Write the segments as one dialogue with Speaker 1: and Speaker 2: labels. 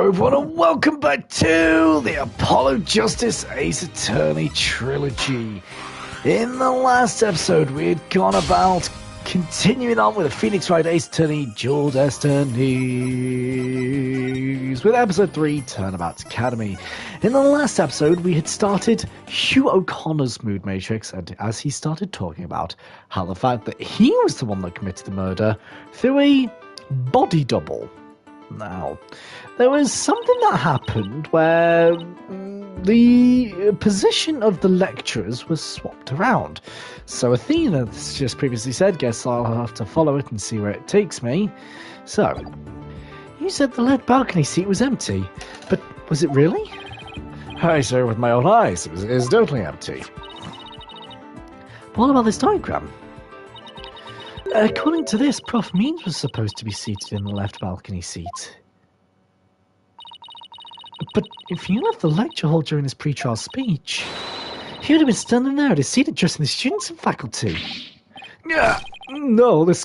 Speaker 1: Hello everyone and welcome back to the Apollo Justice Ace Attorney Trilogy. In the last episode we had gone about continuing on with the Phoenix Wright Ace Attorney Dual Destinies with episode 3, Turnabout Academy. In the last episode we had started Hugh O'Connor's mood matrix, and as he started talking about how the fact that he was the one that committed the murder through a body double. Now, there was something that happened where the position of the lecturers was swapped around. So Athena, as just previously said, guess I'll have to follow it and see where it takes me. So, you said the left balcony seat was empty, but was it really? I saw it with my own eyes. It was totally empty. But what about this diagram? According to this, Prof. Means was supposed to be seated in the left balcony seat. But if you left the lecture hall during his pre-trial speech, he would have been standing there at his seat addressing the students and faculty. No, this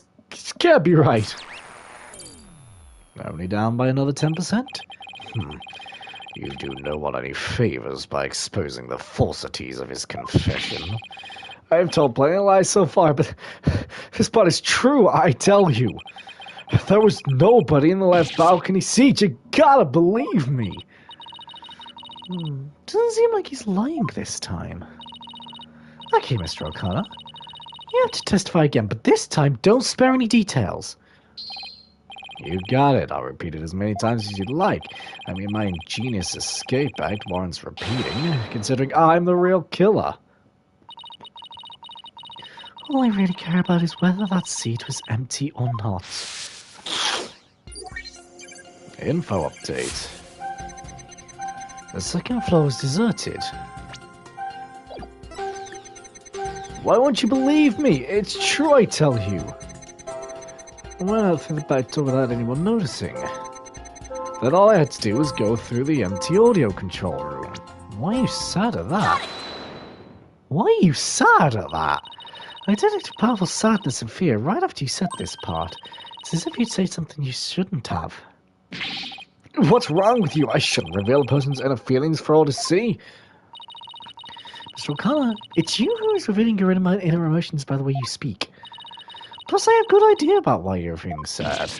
Speaker 1: can't be right. Only down by another 10%? You do no one any favours by exposing the falsities of his confession. I've told plenty of lies so far, but this part is true, I tell you. There was nobody in the left balcony seat. You gotta believe me. Doesn't seem like he's lying this time. Okay, Mr. O'Connor. You have to testify again, but this time don't spare any details. You got it. I'll repeat it as many times as you'd like. I mean, my ingenious escape act warrants repeating, considering I'm the real killer. All I really care about is whether that seat was empty or not. Info update. The second floor is deserted. Why won't you believe me? It's true, I tell you. I went out through the back door without anyone noticing. Then all I had to do was go through the empty audio control room. Why are you sad at that? Why are you sad at that? I detected powerful sadness and fear right after you said this part. It's as if you'd say something you shouldn't have. What's wrong with you? I shouldn't reveal a person's inner feelings for all to see. Mr. O'Connor, it's you who is revealing your inner emotions by the way you speak. Plus, I have a good idea about why you're feeling sad.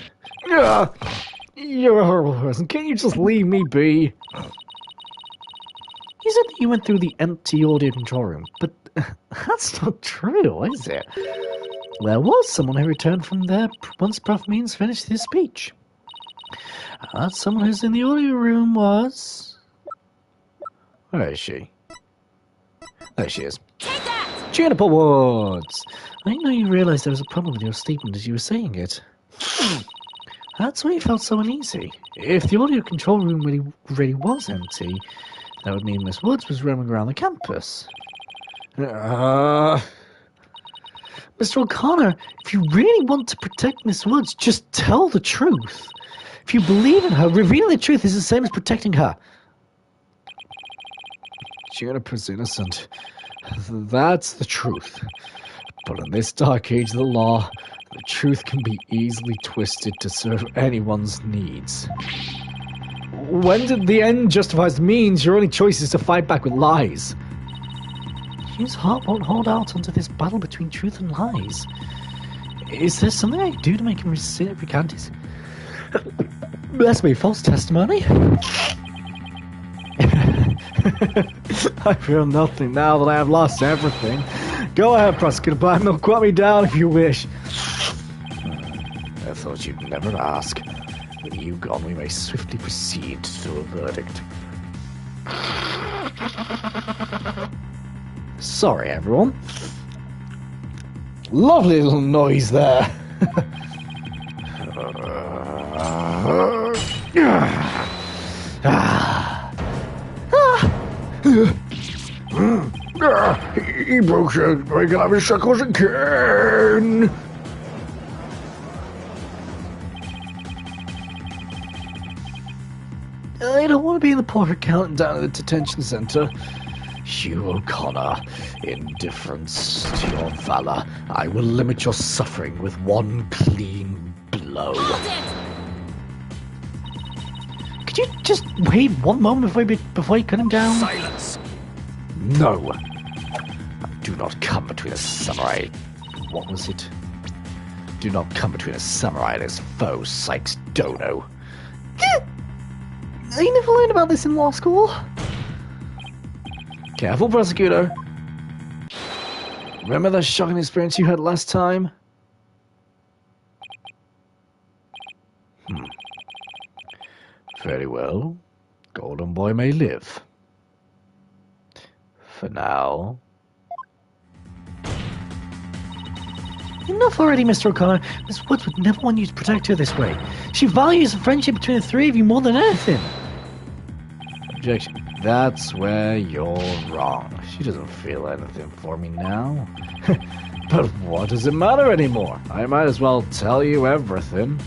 Speaker 1: You're a horrible person. Can't you just leave me be? You said that you went through the empty audio control room, but that's not true, is it? There was someone who returned from there once Prof. Means finished his speech. That someone who's in the audio room was... Where is she? There she is.
Speaker 2: Take that!
Speaker 1: Juniper Woods! I didn't know you realised there was a problem with your statement as you were saying it. That's why you felt so uneasy. If the audio control room really was empty, that would mean Miss Woods was roaming around the campus. Mr. O'Connor, if you really want to protect Miss Woods, just tell the truth. If you believe in her, revealing the truth is the same as protecting her. Juniper's innocent. That's the truth. But in this dark age of the law, the truth can be easily twisted to serve anyone's needs. When did the end justifies the means, your only choice is to fight back with lies. His heart won't hold out under this battle between truth and lies. Is there something I can do to make him recant his... Bless me, false testimony? I feel nothing now that I have lost everything. Go ahead, prosecutor, but milk me down if you wish. I thought you'd never ask. With you gone, we may swiftly proceed to a verdict. Sorry, everyone. Lovely little noise there. He broke your break out of his shackles again. I don't want to be in the porter counting down at the detention center. Hugh O'Connor, in deference to your valor, I will limit your suffering with one clean blow.
Speaker 2: Hold it!
Speaker 1: Could you just wait one moment before you cut him down?
Speaker 2: Silence!
Speaker 1: No. Do not come between a samurai. What was it? Do not come between a samurai and his foe, Sykes Dono. You never learned about this in law school? Careful, prosecutor. Remember that shocking experience you had last time? Very well. Golden Boy may live. For now. Enough already, Mr. O'Connor. Miss Woods would never want you to protect her this way. She values the friendship between the three of you more than anything. Objection. That's where you're wrong. She doesn't feel anything for me now. But what does it matter anymore? I might as well tell you everything.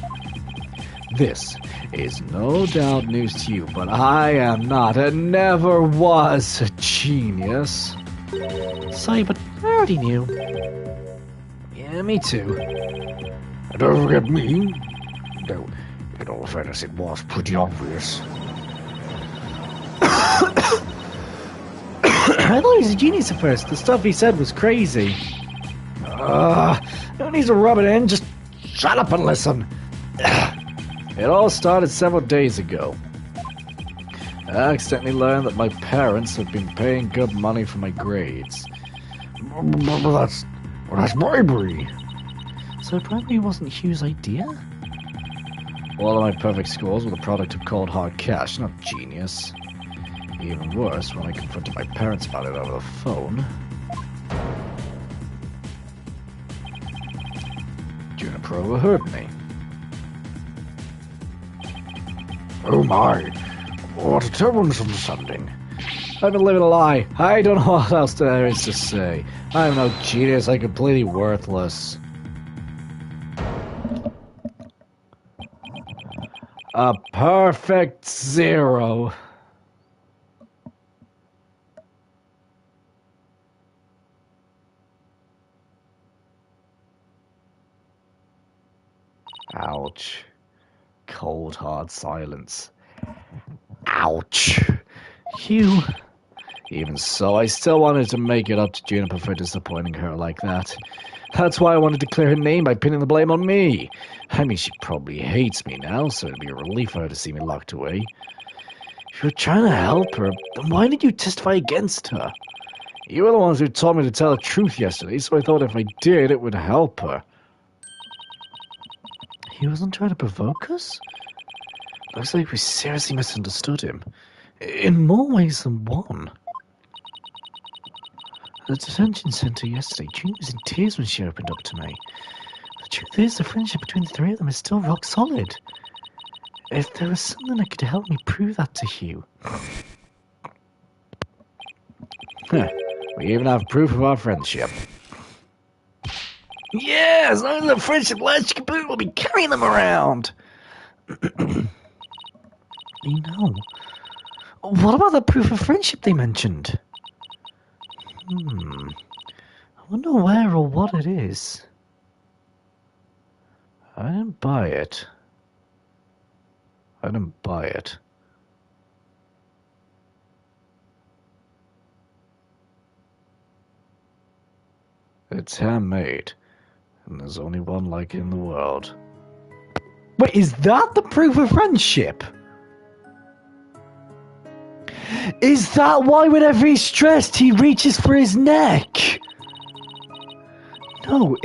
Speaker 1: This is no doubt news to you, but I am not and never was a genius. Sorry, but I already knew. Yeah, me too.
Speaker 2: And don't forget me. No, in all fairness, it was pretty obvious.
Speaker 1: I thought he was a genius at first. The stuff he said was crazy. No need to rub it in. Just shut up and listen. It all started several days ago. I accidentally learned that my parents had been paying good money for my grades.
Speaker 2: That's bribery.
Speaker 1: So bribery wasn't Hugh's idea? All of my perfect scores were the product of cold hard cash, not genius. Even worse, when I confronted my parents about it over the phone. Juniper overheard me.
Speaker 2: Oh my, what a terrible misunderstanding.
Speaker 1: I've been living a lie. I don't know what else there is to say. I'm no genius, I'm completely worthless. A perfect 0. Ouch. Cold, hard silence. Ouch. Hugh. Even so, I still wanted to make it up to Juniper for disappointing her like that. That's why I wanted to clear her name by pinning the blame on me. I mean, she probably hates me now, so it'd be a relief for her to see me locked away. If you were trying to help her, then why did you testify against her? You were the ones who told me to tell the truth yesterday, so I thought if I did, it would help her. He wasn't trying to provoke us? Looks like we seriously misunderstood him. In more ways than one. At the detention center yesterday, June was in tears when she opened up to me. The truth is, the friendship between the three of them is still rock solid. If there was something that could help me prove that to Hugh. We even have proof of our friendship. Yeah, as long as the friendship lasts kaput, we'll be carrying them around. You know, what about that proof of friendship they mentioned? I wonder where or what it is. I didn't buy it. It's handmade. And there's only one like it in the world. Wait, is that the proof of friendship? Is that why whenever he's stressed he reaches for his neck? No,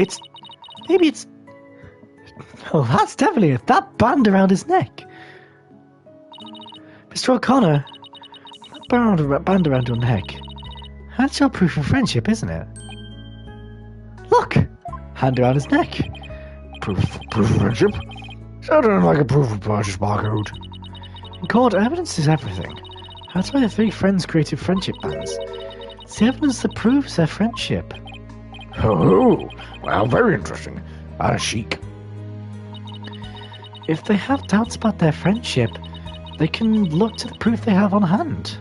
Speaker 1: maybe it's... No, that's definitely it. That band around his neck. Mr. O'Connor, that band around your neck. That's your proof of friendship, isn't it? Look! Hand around his neck.
Speaker 2: Proof of friendship? Sounded like a proof of purchase barcode.
Speaker 1: In court, evidence is everything. That's why the three friends created friendship bands. It's the evidence that proves their friendship.
Speaker 2: Oh, well, very interesting. Chic.
Speaker 1: If they have doubts about their friendship, they can look to the proof they have on hand.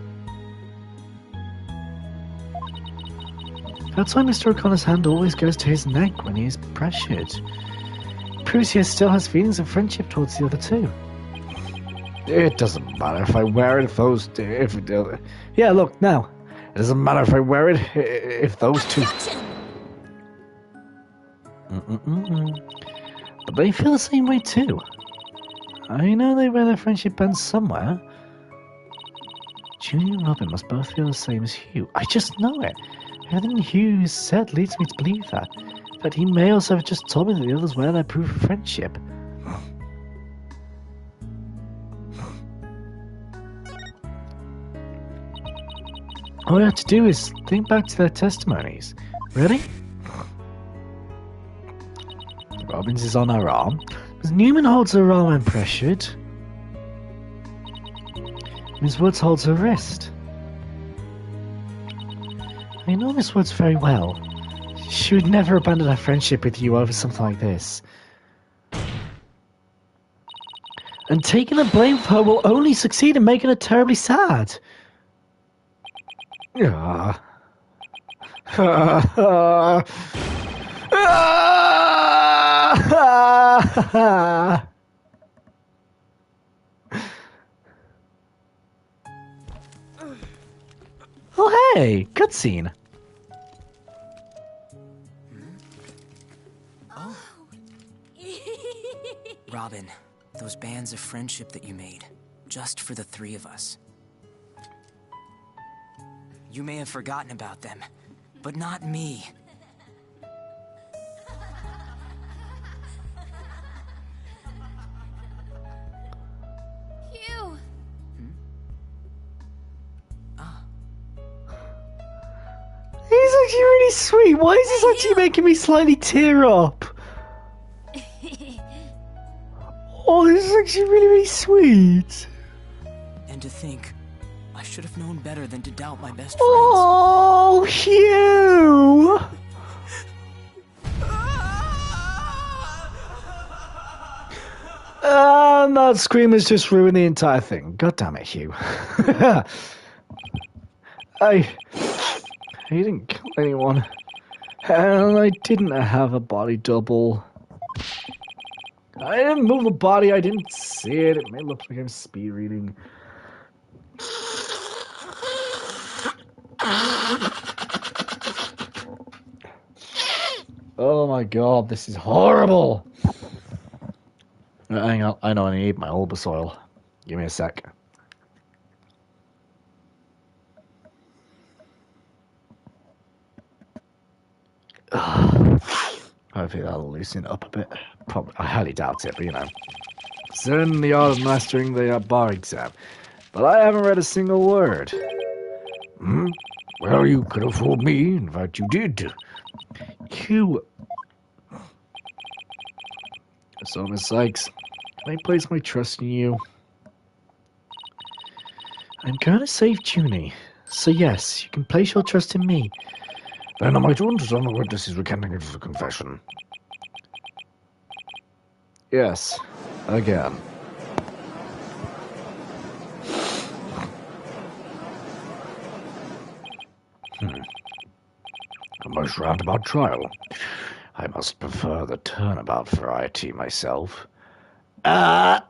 Speaker 1: That's why Mr. O'Connor's hand always goes to his neck when he is pressured. It proves he still has feelings of friendship towards the other two. It doesn't matter if I wear it yeah, look, now. It doesn't matter if I wear it if those two... But they feel the same way too. I know they wear their friendship bands somewhere. Julie and Robin must both feel the same as Hugh. I just know it. Everything Hugh said leads me to believe that. But he may also have just told me that the others wear their proof of friendship. All we have to do is think back to their testimonies. Really? Robin's is on her arm. Miss Newman holds her arm when pressured. Miss Woods holds her wrist. I know Miss Woods very well. She would never abandon her friendship with you over something like this. And taking the blame for her will only succeed in making her terribly sad. Ah. Oh hey, cutscene.
Speaker 3: Oh. Robin, those bands of friendship that you made, just for the three of us. You may have forgotten about them, but not me.
Speaker 4: Hugh!
Speaker 1: He's actually really sweet. Why is this actually making me slightly tear up? Oh, this is actually really, really sweet.
Speaker 3: And to think, I should have known better than to doubt my best friends.
Speaker 1: Oh, Hugh! That screamer's just ruined the entire thing. God damn it, Hugh. He didn't kill anyone. And I didn't have a body double. I didn't move a body, I didn't see it. It may look like I'm speed reading. Oh my god, this is horrible. Hang on, I know I need my Bulbasaur. Give me a sec. Hopefully that'll loosen it up a bit. Probably, I highly doubt it, but you know. Learn the art of mastering the bar exam. But I haven't read a single word.
Speaker 2: Well, you could have fooled me. In fact, you did.
Speaker 1: Hugh. So, Miss Sykes, can I place my trust in you? I'm going to save Junie. So yes, you can place your trust in me.
Speaker 2: Then am I to understand the witness is recanting of the confession?
Speaker 1: Yes, again.
Speaker 2: A most roundabout trial. I must prefer the turnabout variety myself. Now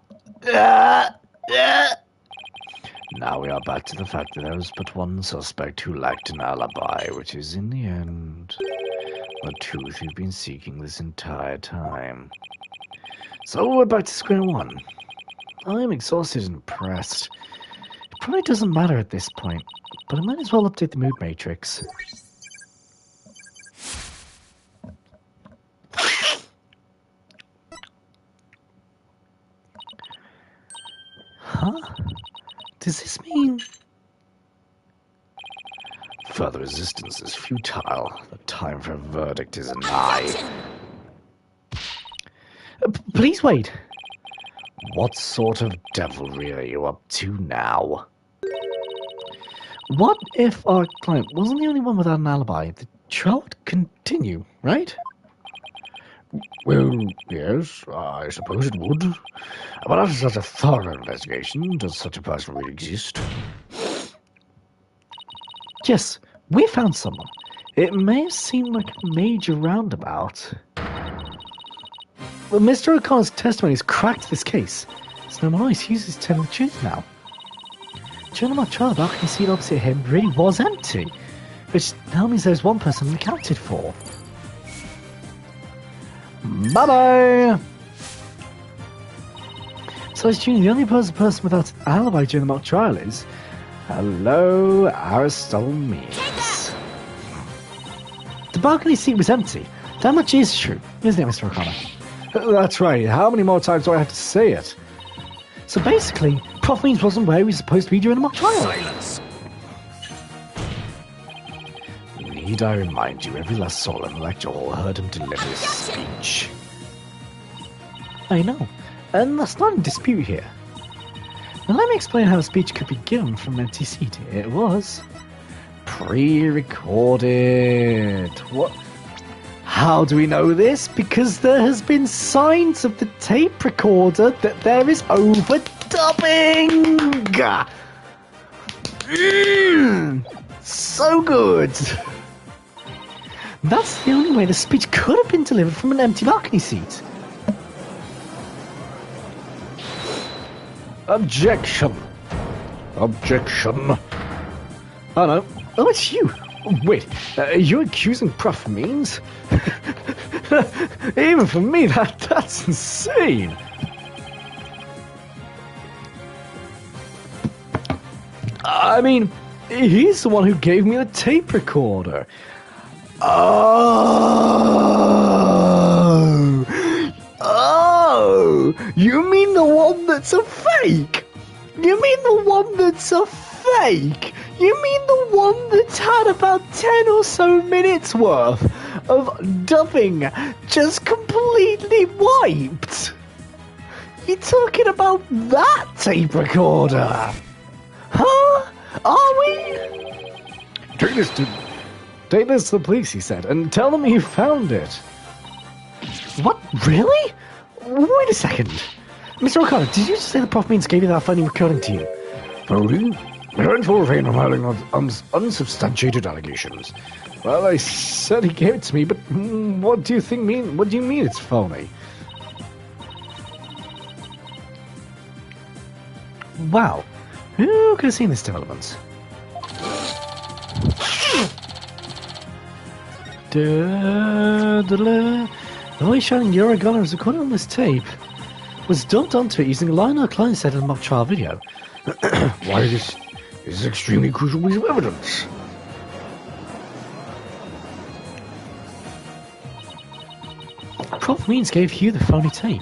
Speaker 2: we are back to the fact that there was but one suspect who lacked an alibi, which is, in the end, the truth you've been seeking this entire time.
Speaker 1: So we're back to square one. I'm exhausted and depressed. It probably doesn't matter at this point, but I might as well update the mood matrix. Huh? Does this mean...
Speaker 2: Further resistance is futile. The time for a verdict is nigh.
Speaker 1: Please wait.
Speaker 2: What sort of devilry are you up to now?
Speaker 1: What if our client wasn't the only one without an alibi? The trial would continue, right?
Speaker 2: Well, yes, I suppose it would. But after such a thorough investigation, does such a person really exist?
Speaker 1: Yes, we found someone. It may have seemed like a major roundabout. Well, Mr. O'Connor's testimony has cracked this case. It's no more excuses to tell the truth now. During my trial, the balcony seat opposite him really was empty, which now means there's one person unaccounted for. Bye-bye! So it's Junior, the only person without an alibi during the mock trial is... Hello, Aristotle Means. The balcony seat was empty. That much is true, isn't it, Mr. O'Connor? That's right. How many more times do I have to say it? So basically, Prof Means wasn't where he was supposed to be during the mock trial.
Speaker 3: Silence!
Speaker 2: Need I remind you, every last soul in the lecture hall heard him deliver his speech.
Speaker 1: I know, and that's not in dispute here. Now let me explain how a speech could be given from an empty seat. It was pre-recorded. What? How do we know this? Because there has been signs of the tape recorder that there is overdubbing. So good. That's the only way the speech could have been delivered from an empty balcony seat.
Speaker 2: Objection! Objection!
Speaker 1: Oh no. Oh, it's you. Wait, you're accusing Prof Means? Even for me, that's insane. I mean, he's the one who gave me the tape recorder. Oh, you mean the one that's a fake? You mean the one that's a fake? You mean the one that's had about 10 or so minutes worth of dubbing just completely wiped? You talking about that tape recorder? Huh? Are we?
Speaker 2: Take this to the police, he said, and tell them you found it.
Speaker 1: What? Really? Wait a second. Mr. O'Connor, did you just say the Prof Means gave you that phony recording to you?
Speaker 2: Phony? I don't fall faint of filing unsubstantiated allegations.
Speaker 1: Well, I said he gave it to me, but what do you mean it's phony? Wow. Who could have seen this development? The voice shouting "You're a gunner" is recorded on this tape was dubbed onto it using a line our client said in a mock trial video.
Speaker 2: Why, this is an extremely crucial piece of evidence.
Speaker 1: Prof Means gave Hugh the phony tape.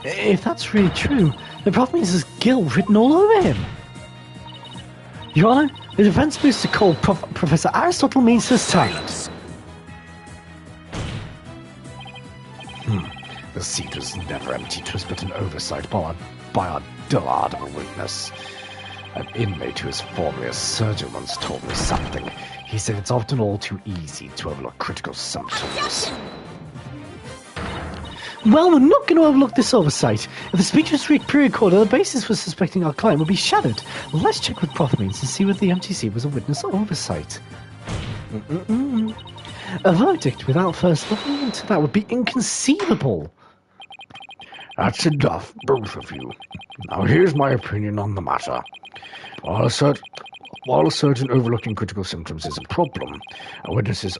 Speaker 1: If that's really true, then Prof Means has guilt written all over him. Your Honor, the defense moves to call Professor Aristotle Means sustained.
Speaker 2: The seat was never empty. 'Twas but an oversight by our dullard of a witness. An inmate who is formerly a surgeon once told me something. He said it's often all too easy to overlook critical symptoms.
Speaker 1: Well, we're not going to overlook this oversight. If the speech was pre-recorded, the basis for suspecting our client would be shattered. Let's check with Prof Means and see whether the MTC was a witness oversight. A verdict without first looking into that would be inconceivable.
Speaker 2: That's enough, both of you. Now here's my opinion on the matter. While a certain overlooking critical symptoms is a problem, a witness's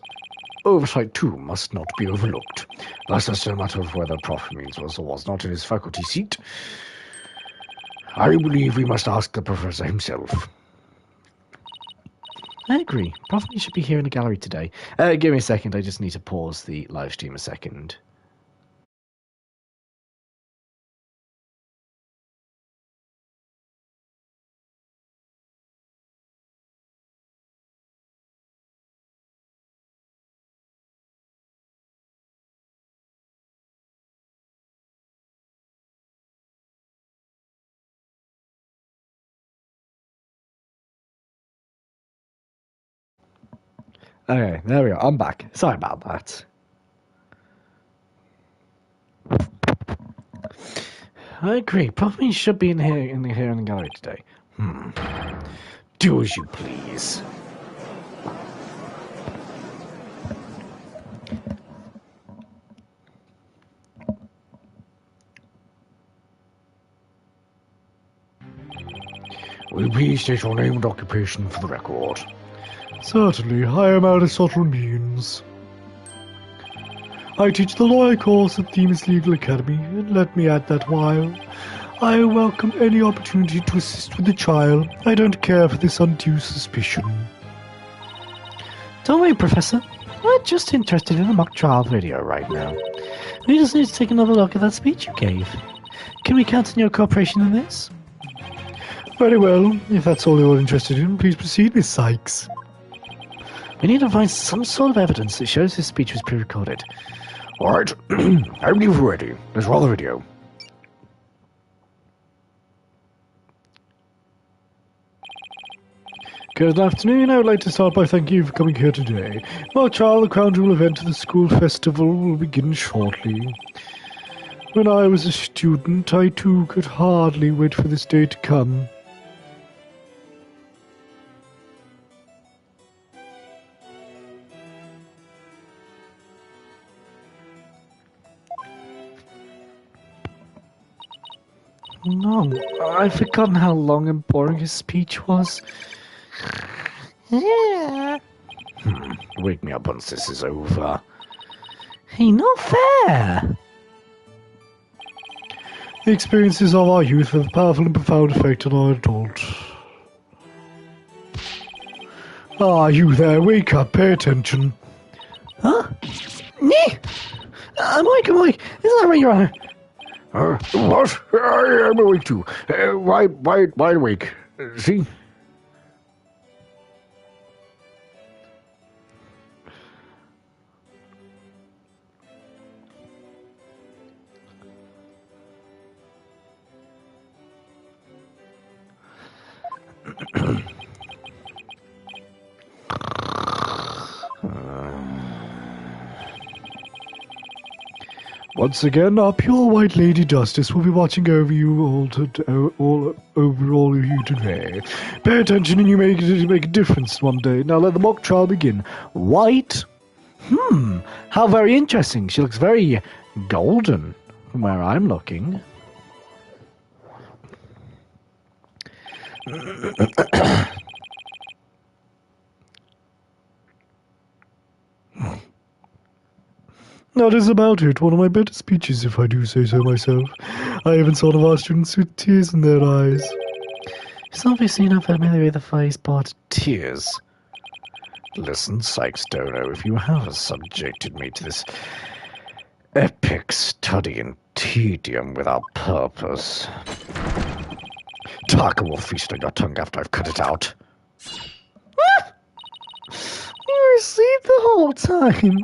Speaker 2: oversight too must not be overlooked. Thus, as to the matter of whether Prof Means was or was not in his faculty seat, I believe we must ask the professor himself.
Speaker 1: I agree. Prof Means should be here in the gallery today. Give me a second, I just need to pause the live stream a second. Okay, there we go. I'm back. Sorry about that. I agree. Prof Means should be here in the gallery today.
Speaker 2: Do as you please. Will you please state your name and occupation for the record?
Speaker 1: Certainly, I am Aristotle Means. I teach the lawyer course at Themis Legal Academy, and let me add that while I welcome any opportunity to assist with the trial, I don't care for this undue suspicion. Don't worry, Professor. We're just interested in a mock trial video right now. We just need to take another look at that speech you gave. Can we count on your cooperation in this? Very well. If that's all you're interested in, please proceed, Miss Sykes. We need to find some sort of evidence that shows this speech was pre-recorded.
Speaker 2: All right, I believe we're ready. Let's roll the video.
Speaker 1: Good afternoon. I would like to start by thanking you for coming here today. Mock trial, the crown jewel event of the school festival, will begin shortly. When I was a student, I too could hardly wait for this day to come. No, I've forgotten how long and boring his speech was.
Speaker 2: Wake me up once this is over.
Speaker 1: Hey, not fair! The experiences of our youth have a powerful and profound effect on our adult. Ah, you there, wake up, pay attention. Huh? Nee! I'm awake, isn't that right, Your Honor?
Speaker 2: What? I'm awake too. Wide awake. See?
Speaker 1: Once again, our pure white lady justice will be watching over you all of you today. Pay attention and you make a difference one day. Now let the mock trial begin. White? How very interesting. She looks very golden from where I'm looking. That is about it. One of my better speeches, if I do say so myself. I even saw one of our students with tears in their eyes. It's obviously not familiar with the phrase part tears.
Speaker 2: Listen, Sykes Dono, if you have subjected me to this epic study in tedium without purpose, Taka will feast on your tongue after I've cut it out.
Speaker 1: You were asleep the whole time.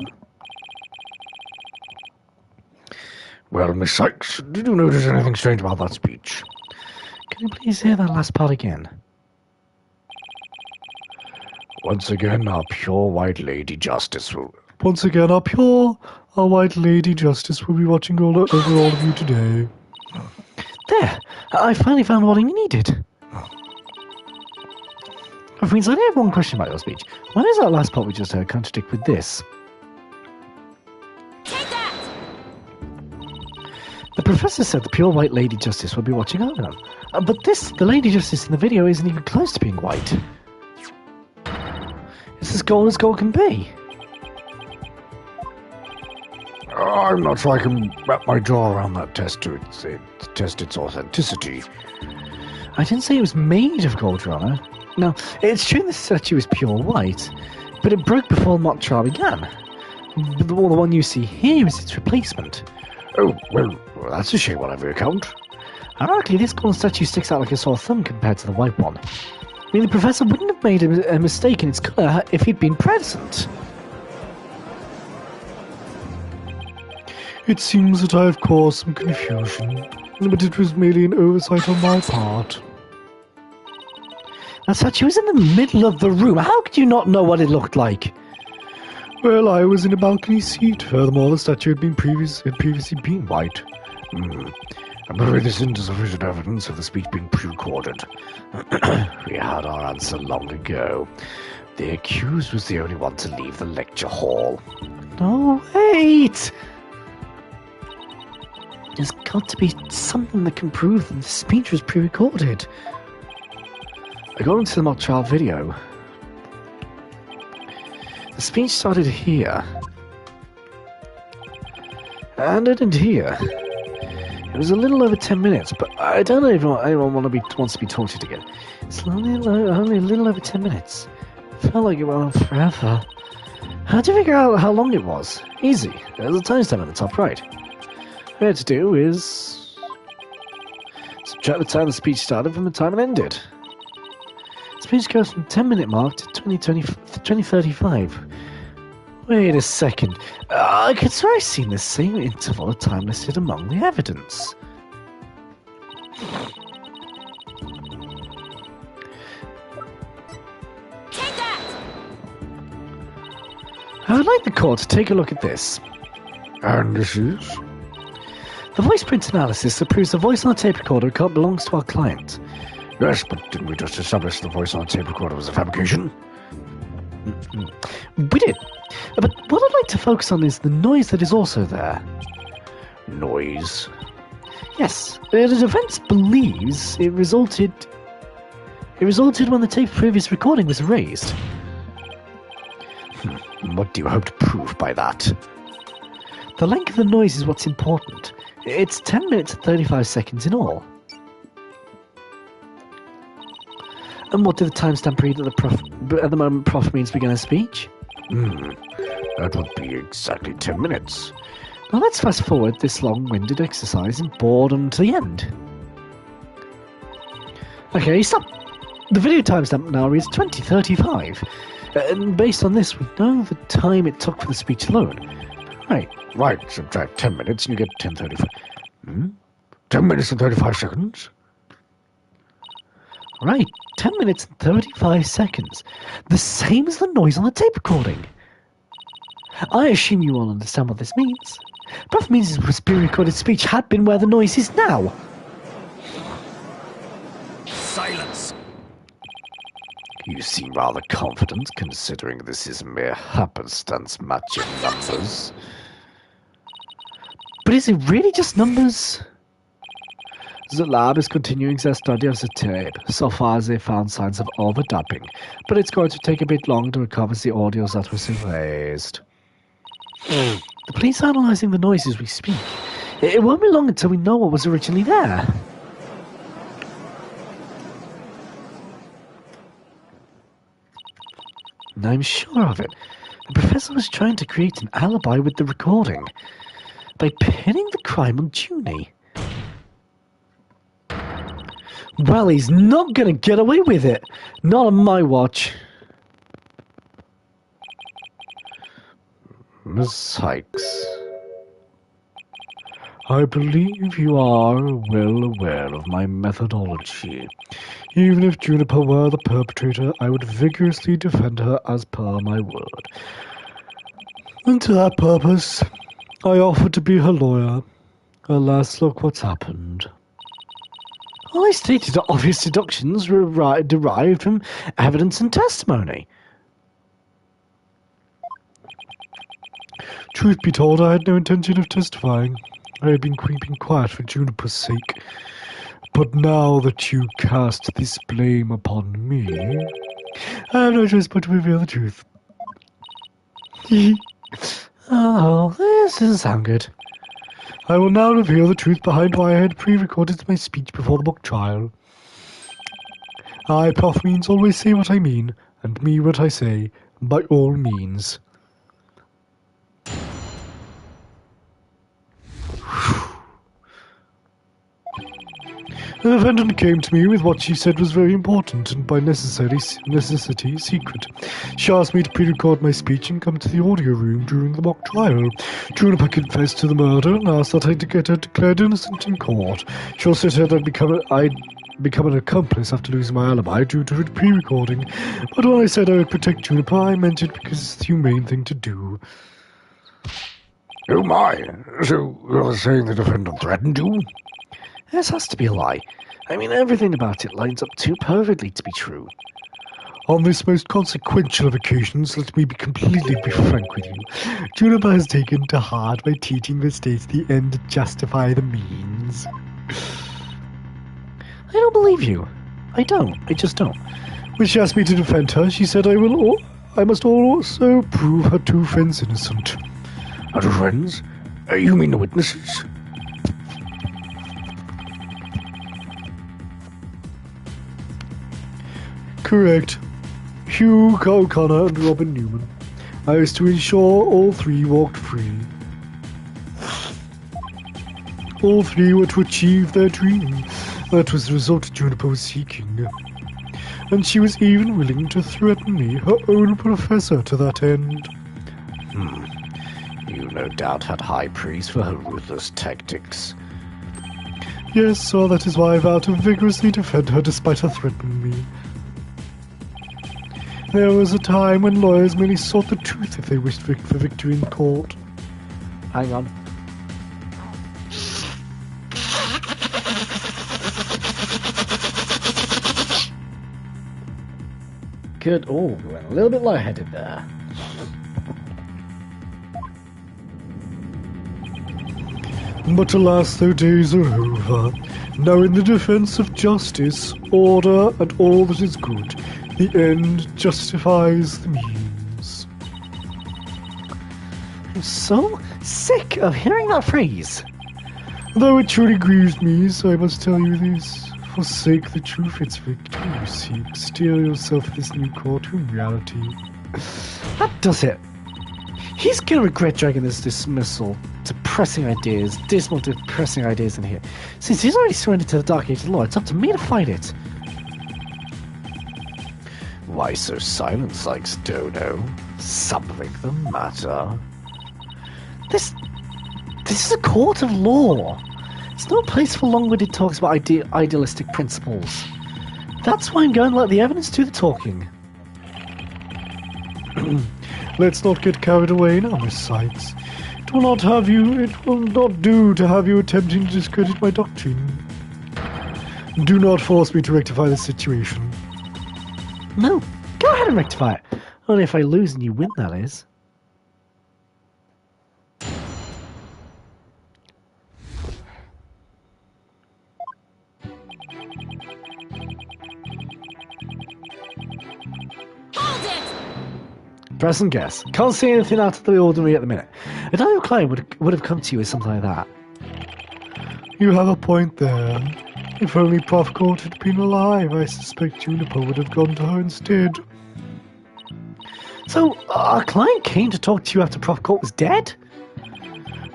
Speaker 2: Well, Miss Sykes, did you notice anything strange about that speech?
Speaker 1: Can you please hear that last part again?
Speaker 2: Once again, our pure white lady justice will...
Speaker 1: Once again, our white lady justice will be watching over all of you today. There! I finally found what I needed. Friends, I do have one question about your speech. Why does that last part we just heard contradict with this? The professor said the pure white lady justice will be watching over them. But the lady justice in the video isn't even close to being white. It's as gold can be.
Speaker 2: I'm not sure I can wrap my jaw around that test to test its authenticity.
Speaker 1: I didn't say it was made of gold, Your Honor. No, it's true the statue is pure white, but it broke before the mock trial began. The one you see here is its replacement.
Speaker 2: Oh, well, that's a shame on every account.
Speaker 1: Ironically, this gold statue sticks out like a sore thumb compared to the white one. I mean, the professor wouldn't have made a mistake in its colour if he'd been present. It seems that I have caused some confusion, but it was merely an oversight on my part. That statue was in the middle of the room. How could you not know what it looked like? Well, I was in a balcony seat. Furthermore, the statue had previously been white.
Speaker 2: But this isn't sufficient evidence of the speech being pre-recorded. We had our answer long ago. The accused was the only one to leave the lecture hall.
Speaker 1: No, wait! There's got to be something that can prove that the speech was pre-recorded. According to the mock trial video, the speech started here. And ended here. It was a little over 10 minutes, but I don't know if anyone wants to be tortured again. It's only a little over 10 minutes. It felt like it went on forever. How'd you figure out how long it was? Easy. There's a timestamp at the top right. What you have to do is subtract the time the speech started from the time it ended. The speech goes from 10-minute mark to 2035. Wait a second. I could swear I've seen the same interval of time listed among the evidence.
Speaker 4: Take that!
Speaker 1: I would like the court to take a look at this.
Speaker 2: And this is?
Speaker 1: The voice print analysis that proves the voice on the tape recorder belongs to our client.
Speaker 2: Yes, but didn't we just establish the voice on the tape recorder was a fabrication?
Speaker 1: We did. But what I'd like to focus on is the noise that is also there.
Speaker 2: Noise?
Speaker 1: Yes, the defense believes it resulted when the tape previous recording was erased.
Speaker 2: What do you hope to prove by that?
Speaker 1: The length of the noise is what's important. It's 10 minutes and 35 seconds in all. And what did the timestamp read at the moment Prof means began his speech?
Speaker 2: That would be exactly 10 minutes.
Speaker 1: Now let's fast forward this long-winded exercise and boredom to the end. Okay, stop! The video timestamp now reads 2035. And based on this, we know the time it took for the speech alone.
Speaker 2: Right, subtract 10 minutes and you get 10:35. 10 minutes and 35 seconds?
Speaker 1: Right, 10 minutes and 35 seconds. The same as the noise on the tape recording. I assume you all understand what this means. Prof means his pre-recorded speech had been where the noise is now.
Speaker 3: Silence!
Speaker 2: You seem rather confident, considering this is mere happenstance matching numbers.
Speaker 1: But is it really just numbers? The lab is continuing their study of the tape. So far they found signs of overdubbing, but it's going to take a bit longer to recover the audio that was erased. The police are analysing the noise as we speak. It won't be long until we know what was originally there. I'm sure of it. The professor was trying to create an alibi with the recording by pinning the crime on Junie. Well, he's not going to get away with it. Not on my watch.
Speaker 2: Miss Sykes,
Speaker 1: I believe you are well aware of my methodology. Even if Juniper were the perpetrator, I would vigorously defend her as per my word. And to that purpose, I offered to be her lawyer. Alas, look what's happened. All I stated are obvious deductions derived from evidence and testimony. Truth be told, I had no intention of testifying. I had been keeping quiet for Juniper's sake. But now that you cast this blame upon me, I have no choice but to reveal the truth. Oh, this doesn't sound good. I will now reveal the truth behind why I had pre-recorded my speech before the mock trial. I, Prof Means, always say what I mean, and mean what I say, by all means. The defendant came to me with what she said was very important and by necessity secret. She asked me to pre-record my speech and come to the audio room during the mock trial. Juniper confessed to the murder and asked that I get her declared innocent in court. She also said I'd become an accomplice after losing my alibi due to her pre-recording. But when I said I would protect Juniper, I meant it because it's the humane thing to do.
Speaker 2: oh my, so you're saying the defendant threatened you?
Speaker 1: This has to be a lie. I mean, everything about it lines up too perfectly to be true. On this most consequential of occasions, let me completely be frank with you. Juniper has taken to heart by teaching the states the end justify the means. I don't believe you. I don't. I just don't.
Speaker 2: When she asked me to defend her, she said I must also prove her two friends innocent. Her two friends? You mean the witnesses? Correct. Hugh O'Connor and Robin Newman. I was to ensure all three walked free. All three were to achieve their dream. That was the result Juniper was seeking. And she was even willing to threaten me, her own professor, to that end.
Speaker 1: You no doubt had high praise for her ruthless tactics.
Speaker 2: Yes, so that is why I vowed to vigorously defend her despite her threatening me. There was a time when lawyers merely sought the truth if they wished for victory in court.
Speaker 1: Hang on. Good. Oh, we went a little bit lightheaded there.
Speaker 2: But alas, those days are over. Now in the defense of justice, order, and all that is good, the end justifies the means.
Speaker 1: I'm so sick of hearing that phrase.
Speaker 2: Though it truly grieves me, so I must tell you this. Forsake the truth, its victory you seek. Steer yourself this new courtroom reality.
Speaker 1: That does it. He's gonna regret dragging this dismissal, dismal depressing ideas in here. Since he's already surrendered to the Dark Age law, it's up to me to fight it. Why so silent, Sykes Dodo? Something the matter? This is a court of law. It's no place for long-winded talks about idealistic principles. That's why I'm going to let the evidence do the talking.
Speaker 2: Let's not get carried away now, Miss Sykes. It will not do to have you attempting to discredit my doctrine. Do not force me to rectify the situation.
Speaker 1: No, go ahead and rectify it. Only if I lose and you win, that is. Press and guess. Can't see anything out of the ordinary at the minute. A Daniel Klein would have come to you with something like that.
Speaker 2: You have a point there. If only Prof. Court had been alive, I suspect Juniper would have gone to her instead.
Speaker 1: So, our client came to talk to you after Prof. Court was dead?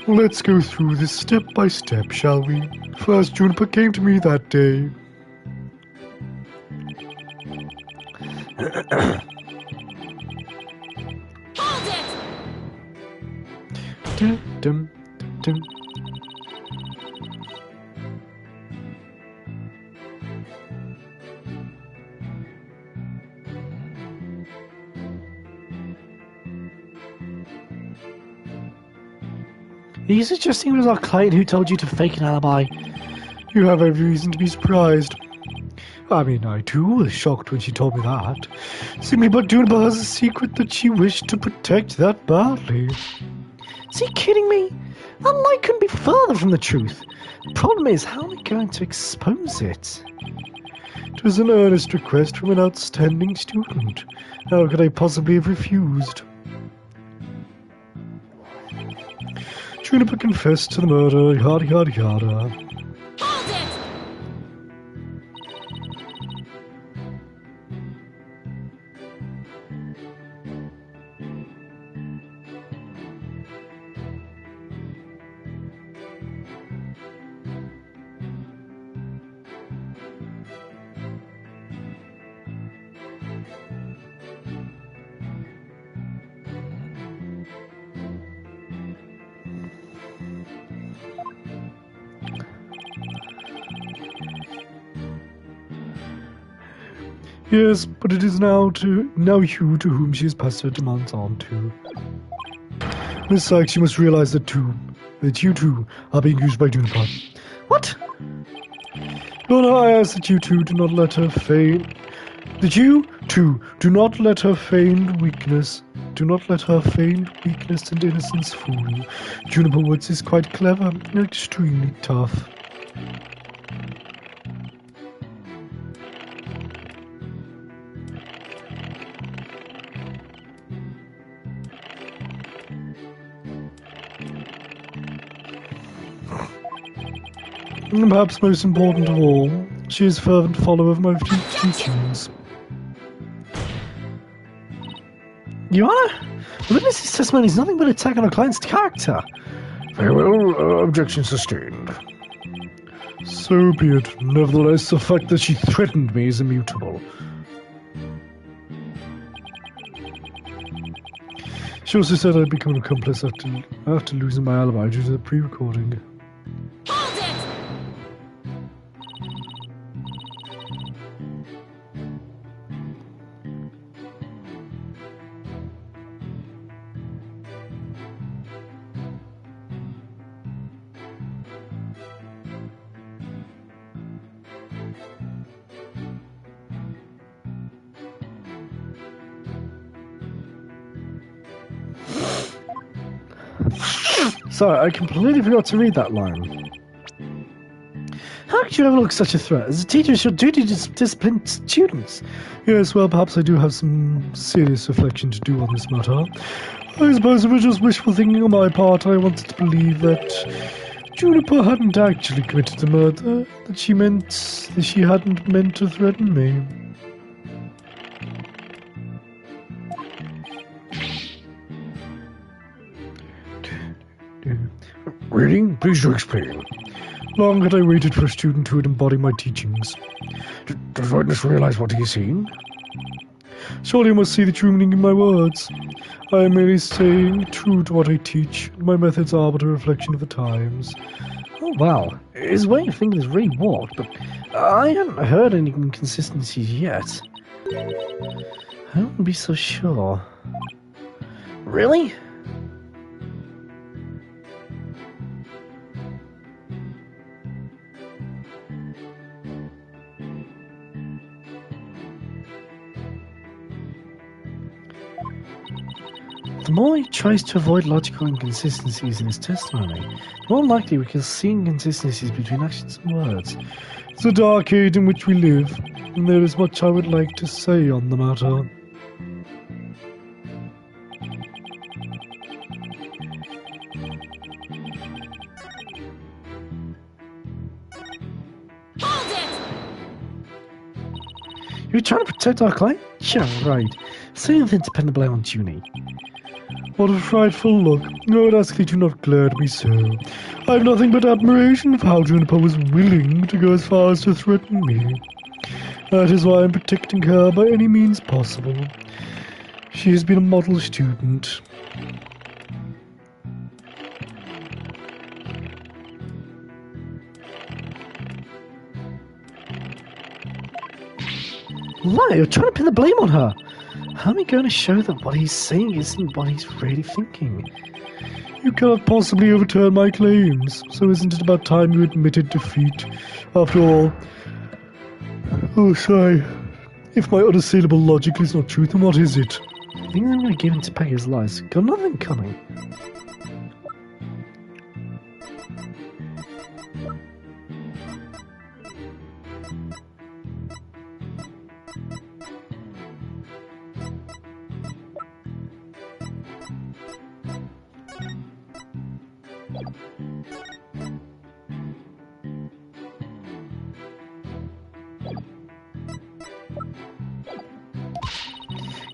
Speaker 2: Let's go through this step by step, shall we? First, Juniper came to me that day.
Speaker 4: Hold it!
Speaker 2: Dum, dum, dum.
Speaker 1: Are you suggesting it was our client who told you to fake an alibi?
Speaker 2: You have every reason to be surprised. I mean, I too was shocked when she told me that. Simply but Juniper has a secret that she wished to protect that badly.
Speaker 1: Is he kidding me? That lie couldn't be further from the truth. The problem is, how am I going to expose it?
Speaker 2: It was an earnest request from an outstanding student. How could I possibly have refused? Juniper confessed to the murder, yada yada yada.
Speaker 4: Hold it!
Speaker 2: Yes, but it is now you to whom she has passed her demands on to. Miss Sykes, you must realize that you two are being used by Juniper.
Speaker 1: What?
Speaker 2: Your Honor, I ask that you two do not let her feign. That you two do not let her feigned weakness. Do not let her feigned weakness and innocence fool you. Juniper Woods is quite clever and extremely tough. And perhaps most important of all, she is a fervent follower of my teachings.
Speaker 1: Your Honor, the witness's testimony is nothing but an attack on our client's character.
Speaker 2: Very well, objection sustained. So be it. Nevertheless, the fact that she threatened me is immutable. She also said I'd become an accomplice after losing my alibi due to the pre-recording.
Speaker 4: Hold it!
Speaker 1: Sorry, I completely forgot to read that line. How could you overlook such a threat? As a teacher, it's your duty to discipline students.
Speaker 2: Yes, well, perhaps I do have some serious reflection to do on this matter. I suppose it was just wishful thinking on my part. I wanted to believe that Juniper hadn't actually committed the murder, that she hadn't meant to threaten me. Reading? Please do explain. Long had I waited for a student who would embody my teachings. Does witness realize what he is saying? Surely you must see the true meaning in my words. I am merely staying true to what I teach. My methods are but a reflection of the times.
Speaker 1: Oh, wow. His way of thinking is really warped, but I haven't heard any inconsistencies yet. I wouldn't be so sure. Really? The more he tries to avoid logical inconsistencies in his testimony, the more likely we can see inconsistencies between actions and words.
Speaker 2: It's a dark age in which we live, and there is much I would like to say on the matter.
Speaker 4: Hold it!
Speaker 1: You're trying to protect our client? Yeah, right. Say anything to pin the blame on Junie.
Speaker 2: What a frightful look. I would ask that you not glare at me so. I have nothing but admiration for how Juniper was willing to go as far as to threaten me. That is why I'm protecting her by any means possible. She has been a model student.
Speaker 1: Right, you're trying to pin the blame on her. How am I going to show that what he's saying isn't what he's really thinking?
Speaker 2: You cannot possibly overturn my claims, so isn't it about time you admitted defeat? After all... Oh, sorry. If my unassailable logic is not truth, then what is it?
Speaker 1: I think I'm going to give in to Peggy's lies. Got nothing coming.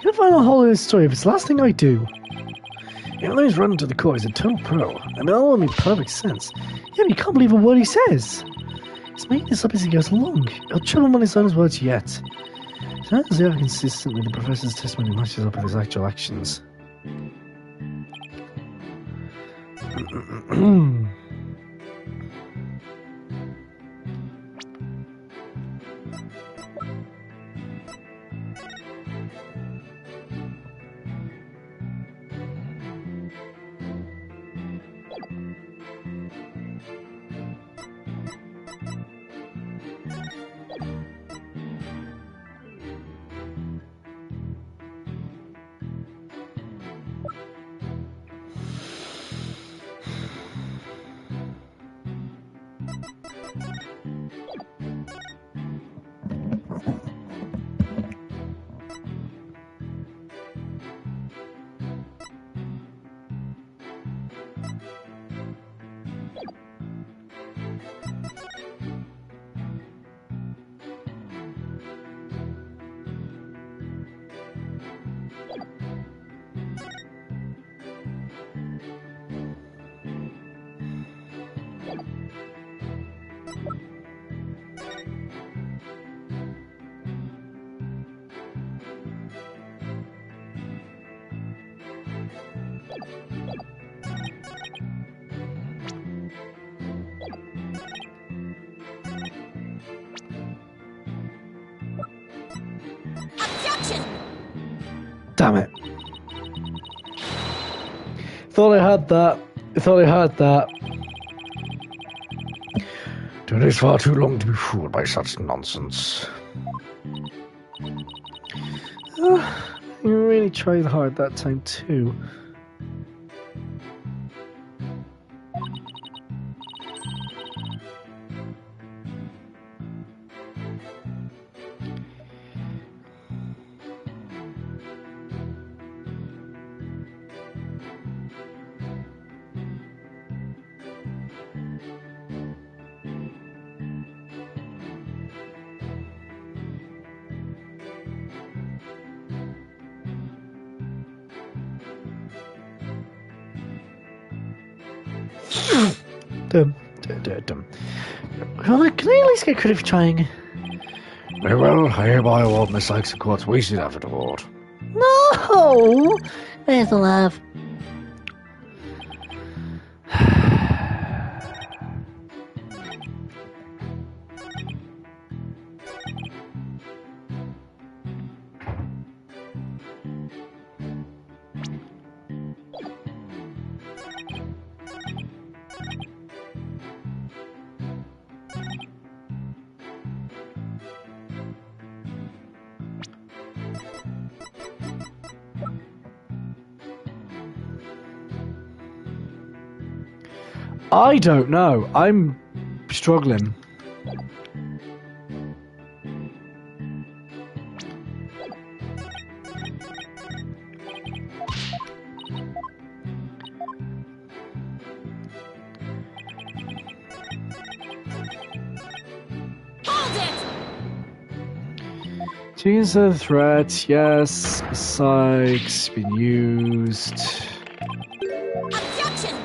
Speaker 1: Gonna find a hole in this story if it's the last thing I do. Even though he's running to the core, he's a total pro. I mean, that all makes perfect sense. Yeah, but you can't believe a word he says. He's making this up as he goes along. He'll trouble him on his own words yet. So how does how consistently the professor's testimony matches up with his actual actions? thought I had that. I thought I had that.
Speaker 2: It is far too long to be fooled by such nonsense.
Speaker 1: You really tried hard that time too. Dum. Can I at least get credit for trying?
Speaker 2: Very well, I hereby award Miss Sykes a Court's wasted effort award.
Speaker 1: No! Where's the love? I don't know. I'm struggling.
Speaker 4: Hold it!
Speaker 1: Change the threat, yes. Sykes been used.
Speaker 4: Objection!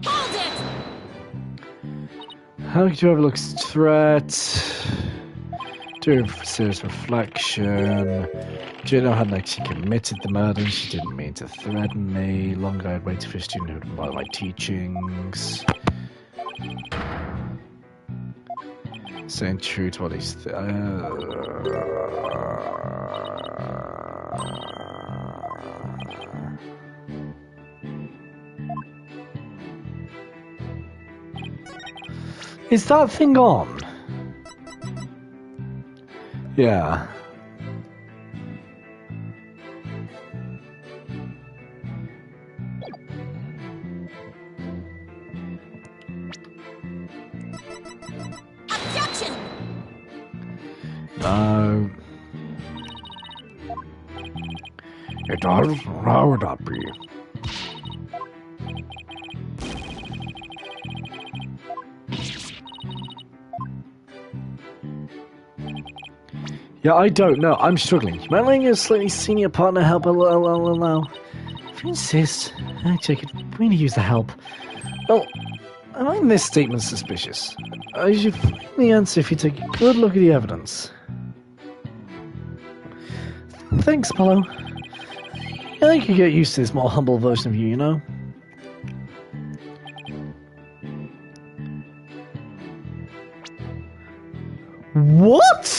Speaker 4: Hold it!
Speaker 1: How could you overlook threat? Do serious reflection. Juno hadn't actually committed the murder. She didn't mean to threaten me. Longer I'd waited for a student who would follow my teachings. Saying true to what he's. Is that thing on? Yeah.
Speaker 4: Objection!
Speaker 1: No.
Speaker 2: It does? How would that be?
Speaker 1: Yeah, I don't know. I'm struggling. You might let your slightly senior partner help a little. If you insist, actually, I could really use the help. Well, I find this statement suspicious. I should find the answer if you take a good look at the evidence. Thanks, Apollo. I could get used to this more humble version of you, you know? What?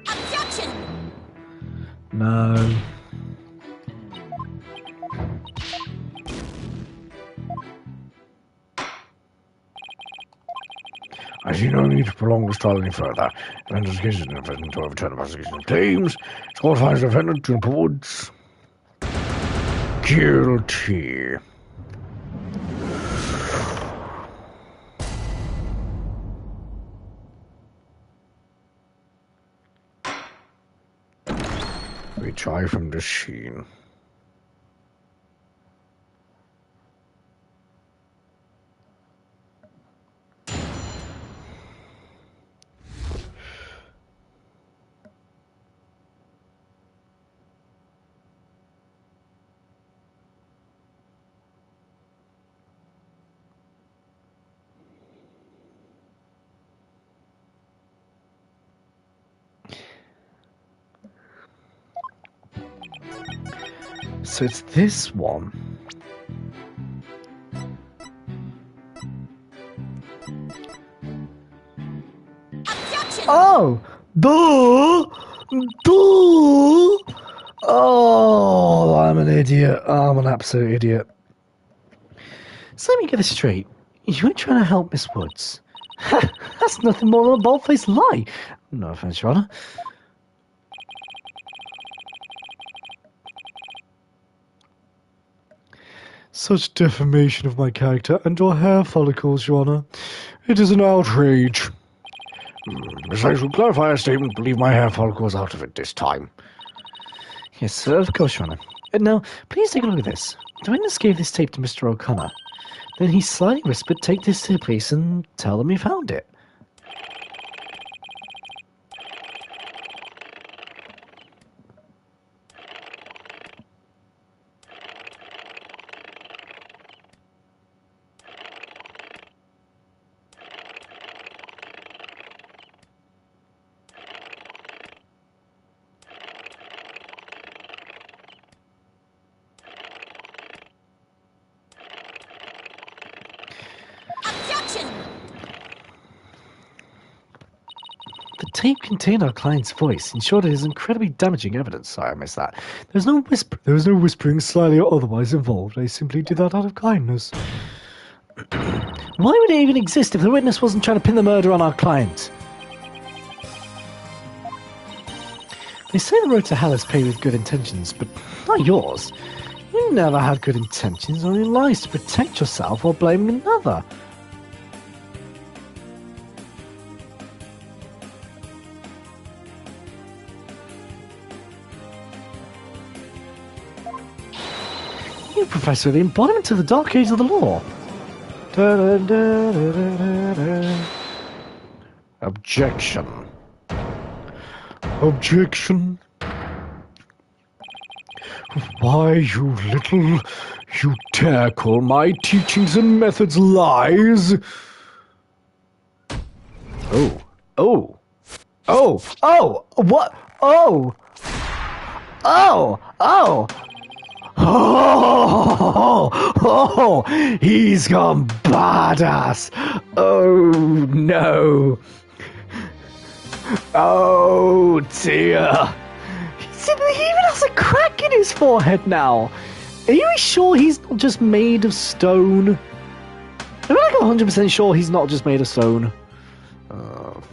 Speaker 4: Objection!
Speaker 1: No.
Speaker 2: I see no need to prolong this trial any further. Defendant's case is not present to overturn the prosecution of claims. Court finds defendant to reports guilty. Retry from the scene.
Speaker 1: So it's this one.
Speaker 4: Objection!
Speaker 1: Oh! Duh! Duh! Oh, I'm an idiot. I'm an absolute idiot. So let me get this straight. You ain't trying to help Miss Woods. Ha! That's nothing more than a bald-faced lie. No offense, Your Honor. Such defamation of my character and your hair follicles, Your Honor. It is an outrage.
Speaker 2: As I shall clarify a statement, believe my hair follicles out of it this time.
Speaker 1: Yes, of course, Your Honor. Now, please take a look at this. The witness gave this tape to Mr. O'Connor. Then he slyly whispered, take this to the police and tell them you found it. The tape contained our client's voice, ensured it is incredibly damaging evidence. Sorry, I missed that. There was no whispering slyly or otherwise involved. I simply did that out of kindness. Why would it even exist if the witness wasn't trying to pin the murder on our client? They say the road to hell is paved with good intentions, but not yours. You never had good intentions, only lies to protect yourself while blaming another. You, Professor, are the embodiment of the dark age of the law.
Speaker 2: Objection.
Speaker 1: Objection.
Speaker 2: Why, you dare call my teachings and methods lies?
Speaker 1: What? Oh, he's gone badass. Oh, no. Oh, dear. He even has a crack in his forehead now. Are you sure he's not just made of stone? I'm like 100% sure he's not just made of stone.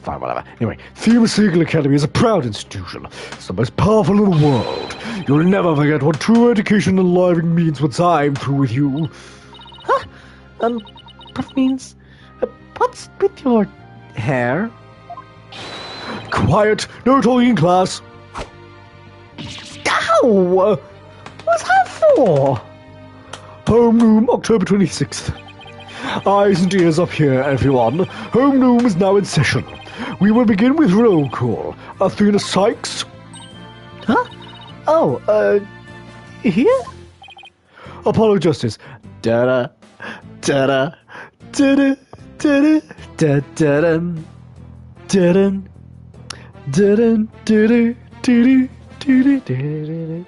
Speaker 2: Fine, whatever. Anyway, Themis Eagle Academy is a proud institution. It's the most powerful in the world. You'll never forget what true education and living means once I'm through with you.
Speaker 1: Huh? That means... what's with your hair?
Speaker 2: Quiet! No talking in class!
Speaker 1: Ow! What's that for?
Speaker 2: Homeroom, October 26th. Eyes and ears up here, everyone. Homeroom is now in session. We will begin with roll call. Athena Sykes.
Speaker 1: Huh? Oh, here?
Speaker 2: Apollo Justice.
Speaker 1: Da-da, da-da, da-da, da-da, da-da, da-da, da-da, da-da, da-da, da-da, da-da.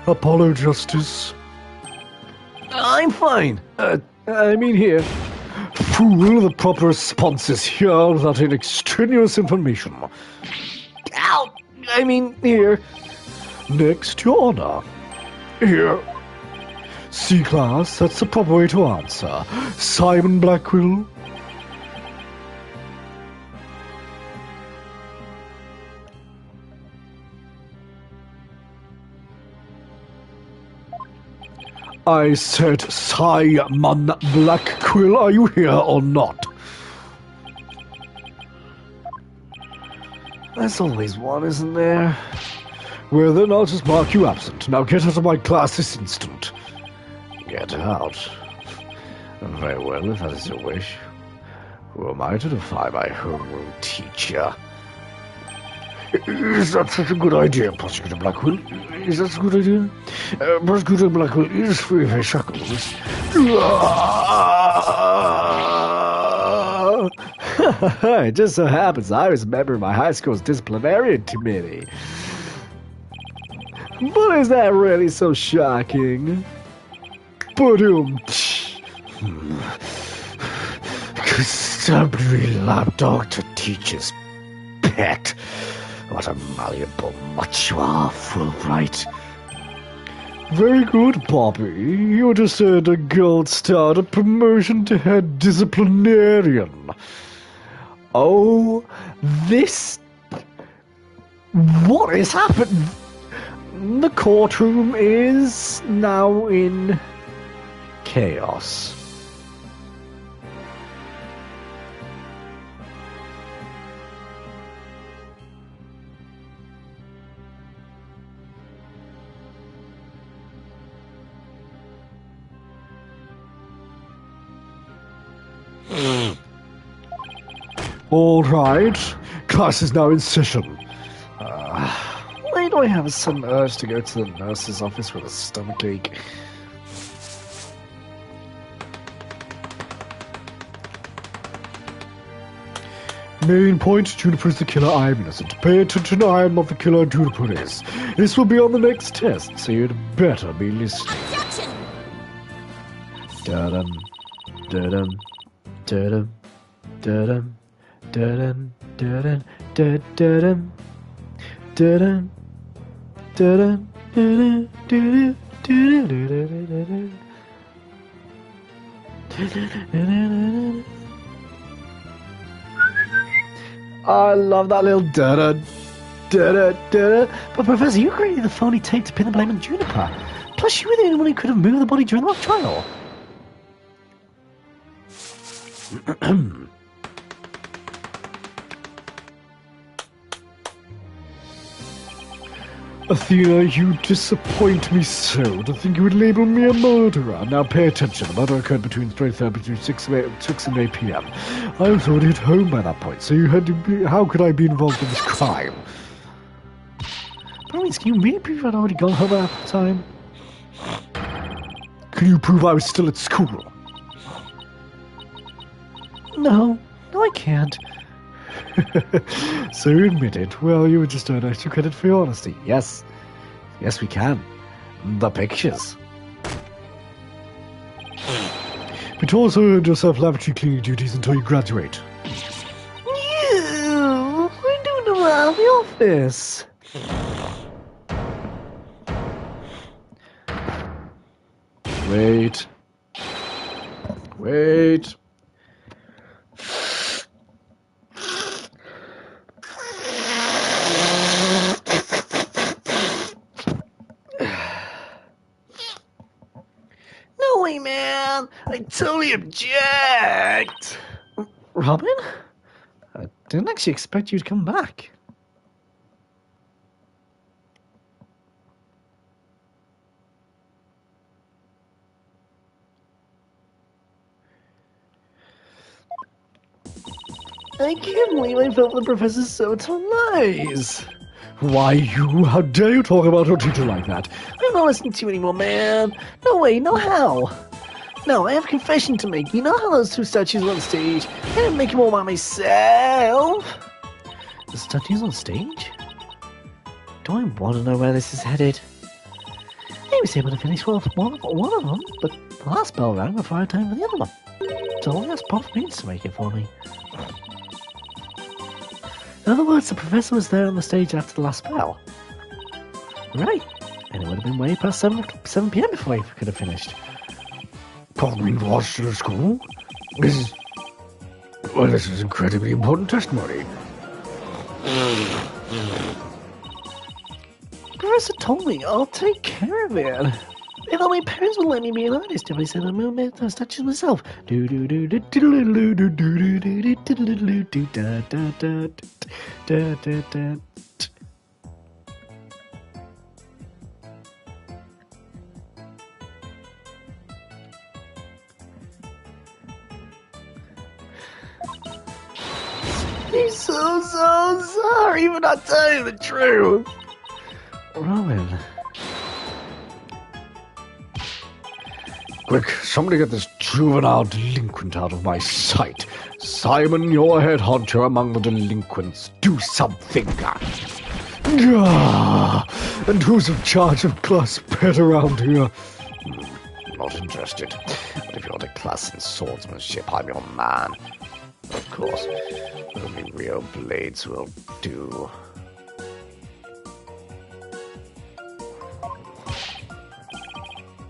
Speaker 2: Apollo Justice.
Speaker 1: I'm fine. I mean here.
Speaker 2: Fool, the proper response is here without any extraneous information.
Speaker 1: Ow! I mean here.
Speaker 2: Next, Your Honor. Here. C-Class, that's the proper way to answer. Simon Blackquill. I said Simon Blackquill, are you here or not?
Speaker 1: There's always one, isn't there?
Speaker 2: Well then, I'll just mark you absent. Now get out of my class this instant.
Speaker 1: Get out? Very well, if that is your wish. Who am I to defy my homeroom teacher?
Speaker 2: Is that such a good idea, Prosecutor Blackquill? Is that a good idea? Prosecutor Blackquill is free of his shackles.
Speaker 1: It just so happens I was a member of my high school's disciplinary committee. But is that really so shocking? Boom.
Speaker 2: Constabulary lapdog to teacher's pet. What a malleable much you are, Fulbright.
Speaker 1: Very good, Poppy. You just earned a gold star, a promotion to head disciplinarian. Oh, this... What has happened? The courtroom is now in chaos. All right, class is now in session. Why do I have a sudden urge to go to the nurse's office with a stomachache? Main point, Juniper is the killer. I am innocent. Pay attention, I am not the killer, Juniper is. This will be on the next test, so you'd better be listening.
Speaker 4: Objection!
Speaker 1: Da-dum, da-dum, da-dum, da-dum, da-dum, da-dum, da-dum, da-dum, da-dum, da-dum, da-dum, da-dum. I love that little da-da, da-da, da-da. But Professor, you created the phony tape to pin the blame on Juniper. Plus, you were the only one who could have moved the body during the mock trial. Athena, you disappoint me so. To think you would label me a murderer. Now pay attention. The murder occurred between 6 and 8 p.m. I was already at home by that point, so you had to be... How could I be involved in this crime? Promise, can you really prove I'd already gone home at that time? Can you prove I was still at school? No, I can't. So you admit it. Well, you were just earned extra credit for your honesty. Yes, we can. The pictures. But also earned yourself lavatory cleaning duties until you graduate. Yeah, I don't know around the office. Wait. No way, man! I totally object! Robin? I didn't actually expect you to come back. I can't believe I felt the professor's so nice. Why, you? How dare you talk about your teacher like that? I'm not listening to you anymore, man. No way, no how. No, I have a confession to make. You know how those two statues were on stage? I didn't make them all by myself. The statues on stage? Do I want to know where this is headed? I was able to finish one of them, but the last bell rang before I had time for the other one. So I asked Prof. Means to make it for me. In other words, the professor was there on the stage after the last bell. Right, and it would have been way past 7 p.m. before he could have finished.
Speaker 2: Probably watched at school. This is incredibly important testimony.
Speaker 1: Professor told me I'll take care of it. They thought my parents would let me be an artist if I said I moved the statues myself. I'm so sorry for not telling you the truth. Rowan.
Speaker 2: Quick, somebody get this juvenile delinquent out of my sight. Simon, you're head honcho among the delinquents. Do something. And who's in charge of class pet around here? Not interested. But if you're the class in swordsmanship, I'm your man. Of course, only real blades will do.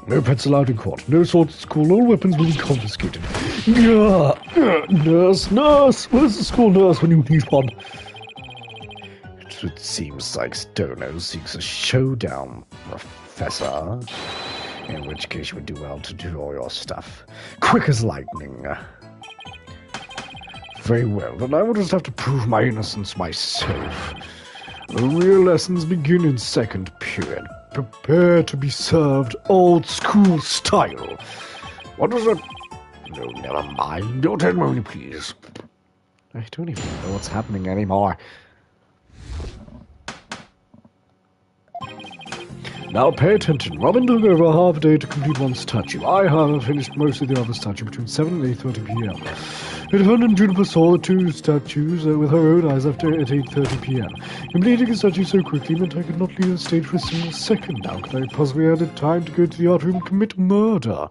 Speaker 2: No pets allowed in court. No swords at school. All weapons will be confiscated. Nurse, nurse! Where's the school nurse when you need one? It seems like Stono seeks a showdown, Professor. In which case you would do well to do all your stuff. Quick as lightning. Very well, then I will just have to prove my innocence myself. The real lessons begin in second period. Prepare to be served old school style. What was that? No, never mind. Your testimony, please. I don't even know what's happening anymore. Now pay attention. Robin took over half a day to complete one statue. I, however, finished most of the other statue between 7 and 8:30 p.m. Midhun and Juniper saw the two statues with her own eyes after at 8:30 p.m. Completing a statue so quickly meant I could not leave the stage for a single second. How could I possibly have had time to go to the art room and commit murder?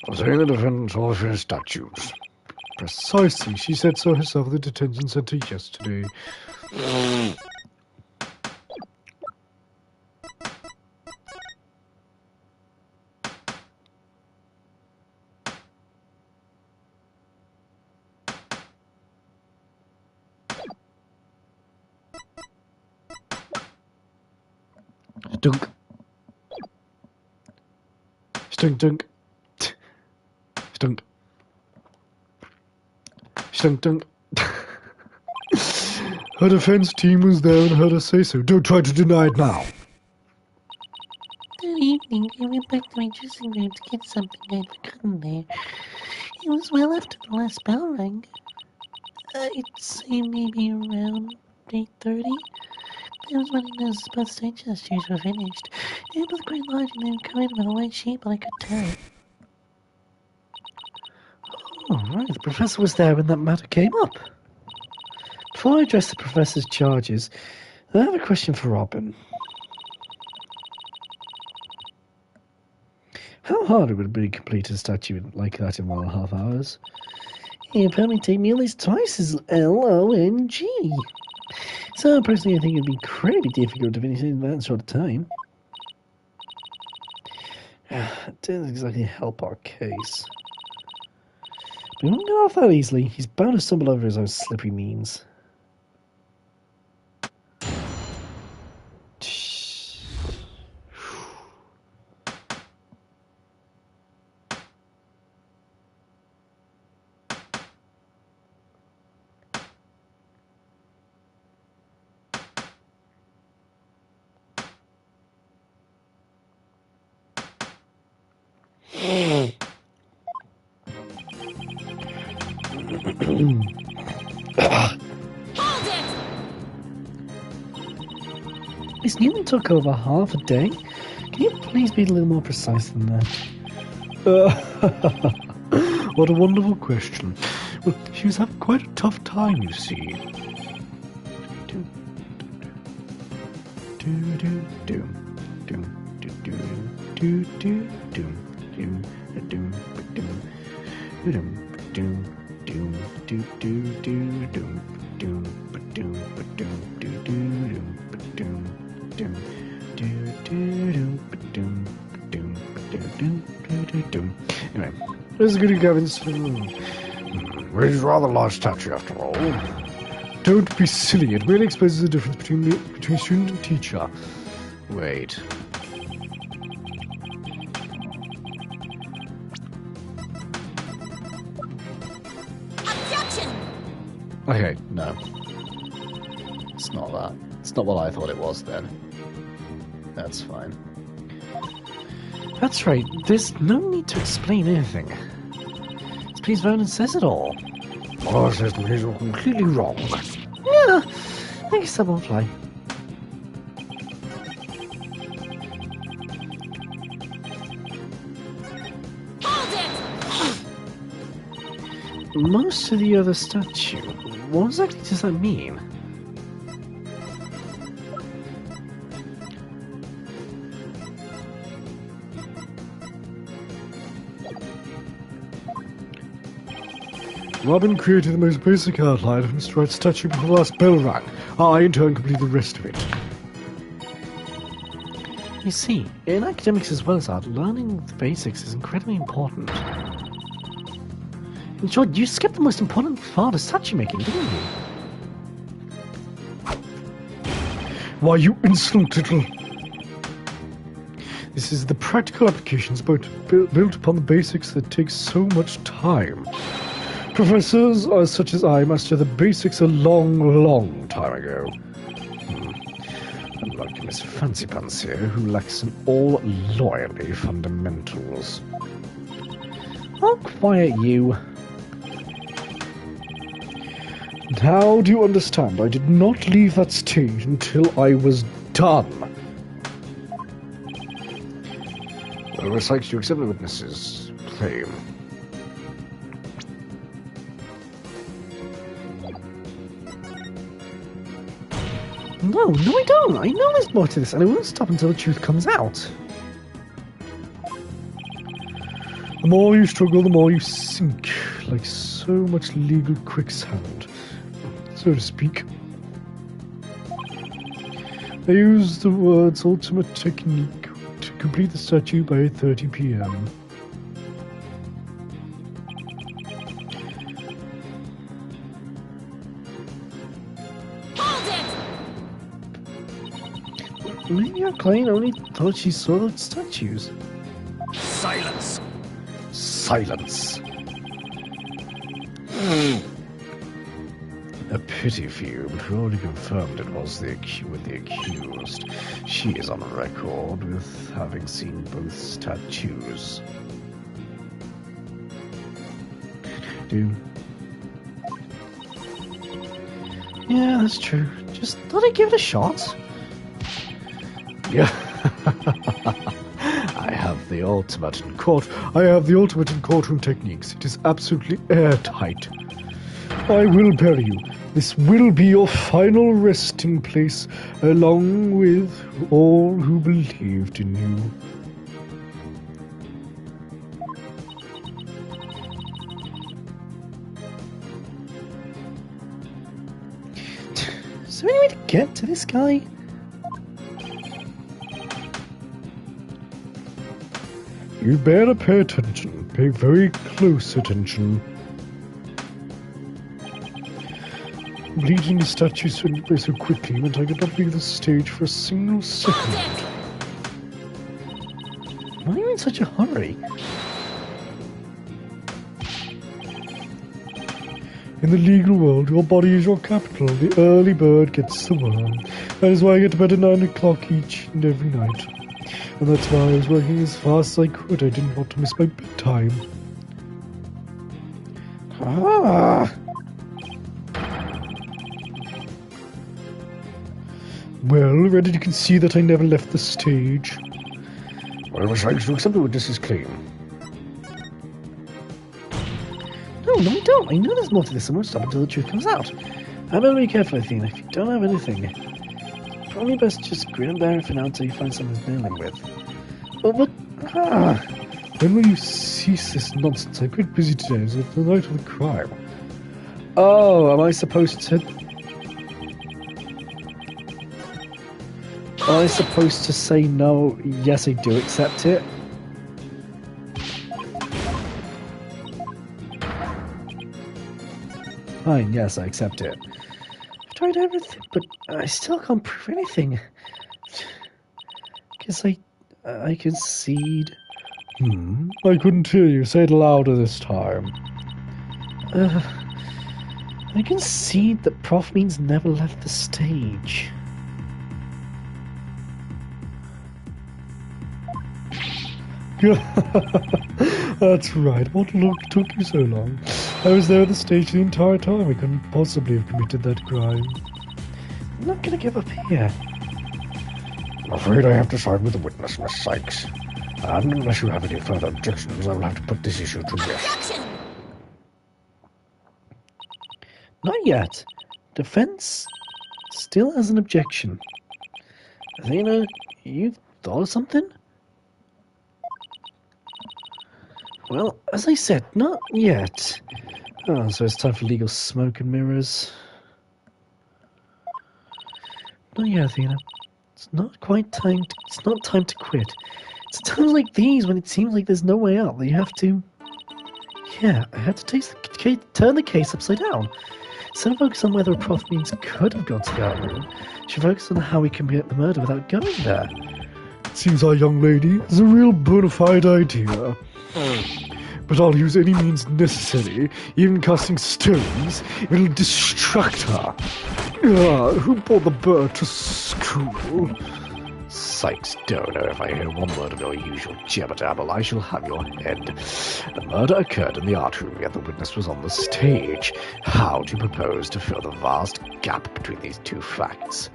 Speaker 2: I'm saying the defendant saw the finished statues. Precisely. She said so herself at the detention center yesterday. Dunk. Stunk, dunk. Stunk. Stunk, dunk. Her defense team was there and heard her say so. Don't try to deny it now.
Speaker 5: That evening, I went back to my dressing room to get something I'd forgotten there. It was well after the last bell rang. I'd say maybe around 8:30. It was when I noticed both stage gestures were finished. They were both quite large and they were covered with a white sheet, but I could tell.
Speaker 1: Oh, right. The professor was there when that matter came up. Before I address the professor's charges, I have a question for Robin. How hard it would be to complete a statue like that in 1.5 hours? It would probably take me at least twice as long. So personally, I think it'd be incredibly difficult to finish in that short of time. It doesn't exactly help our case. But he won't get off that easily. He's bound to stumble over his own slippery means. Miss Newman took over half a day. Can you please be a little more precise than that?
Speaker 2: What a wonderful question. Well, she was having quite a tough time, you see. Anyway, this is good, Gavin's. It is rather large statue after all. Don't be silly. It really exposes the difference between student and teacher. Wait.
Speaker 4: Objection!
Speaker 1: Okay, no. It's not that. It's not what I thought it was then. That's fine. That's right. There's no need to explain anything. Please, Vernon says it all.
Speaker 2: Oh, says he's completely wrong.
Speaker 1: Yeah, I guess that won't fly. most of the other statue. What exactly does that mean?
Speaker 2: Robin created the most basic outline of Mr. Wright's statue before the last bell rang. I, in turn, completed the rest of it.
Speaker 1: You see, in academics as well as art, learning the basics is incredibly important. In short, you skipped the most important part of statue making, didn't you?
Speaker 2: Why, you insolent little... This is the practical applications built upon the basics that take so much time. Professors such as I mastered the basics a long time ago. Unlike Miss Fancy Pants here, who lacks in all loyalty fundamentals.
Speaker 1: Oh, quiet you.
Speaker 2: How do you understand? I did not leave that stage until I was done. Well, recite you accept the witnesses' claim.
Speaker 1: No, I don't. I know there's more to this, and I won't stop until the truth comes out.
Speaker 2: The more you struggle, the more you sink, like so much legal quicksand, so to speak. I use the words ultimate technique to complete the statue by 8:30 p.m.
Speaker 1: Maybe our client only thought she saw those statues.
Speaker 3: Silence!
Speaker 2: Silence. A pity for you, but we already confirmed it was with the accused. She is on record with having seen both statues.
Speaker 1: Yeah, that's true. Just thought I'd give it a shot.
Speaker 2: Yeah. I have the ultimate in courtroom techniques. It is absolutely airtight. I will bury you. This will be your final resting place, along with all who believed in you.
Speaker 1: Is there any way to get to this guy?
Speaker 2: You better pay attention. Pay very close attention. Completing the statue so quickly meant I could not leave the stage for a single second.
Speaker 1: Why are you in such a hurry?
Speaker 2: In the legal world, your body is your capital. The early bird gets the worm. That is why I get to bed at 9 o'clock each and every night. And that's why I was working as fast as I could. I didn't want to miss my bedtime. Well, ready to concede that I never left the stage. I was trying to accept the witness's claim.
Speaker 1: No, I don't. I know there's more to this. I won't stop until the truth comes out. I better be careful, Athena. If you don't have anything, probably best just grin and bear it for now until you find something to nail him with. But
Speaker 2: When will you cease this nonsense? I'm quite busy today. It's the night of the crime.
Speaker 1: oh, am I supposed to? Am I supposed to say no? Yes, I do accept it. Fine, yes, I accept it. I've tried everything, but I still can't prove anything. Guess I concede.
Speaker 2: I couldn't hear you. Say it louder this time.
Speaker 1: I concede that Prof means never left the stage.
Speaker 2: That's right. What took you so long? I was there at the stage the entire time. I couldn't possibly have committed that crime.
Speaker 1: I'm not gonna give up here.
Speaker 2: I'm afraid I have to side with the witness, Miss Sykes. And unless you have any further objections, I will have to put this issue to rest.
Speaker 4: Objection!
Speaker 1: Not yet. Defense still has an objection. Athena, you thought of something? Well, as I said, not yet. Oh, so it's time for legal smoke and mirrors. Not yet, Athena. It's not quite time. It's not time to quit. It's times like these when it seems like there's no way out that you have to. Yeah, I had to turn the case upside down. Instead of focus on whether a prof means could have gone to the art room, she focused on how we commit the murder without going there.
Speaker 2: Seems our young lady has a real bona fide idea. But I'll use any means necessary, even casting stones, if it'll distract her. Who brought the bird to school? Sykes Donor, if I hear one word of your usual jibber-jabber, I shall have your head. The murder occurred in the art room, yet the witness was on the stage. How do you propose to fill the vast gap between these two facts?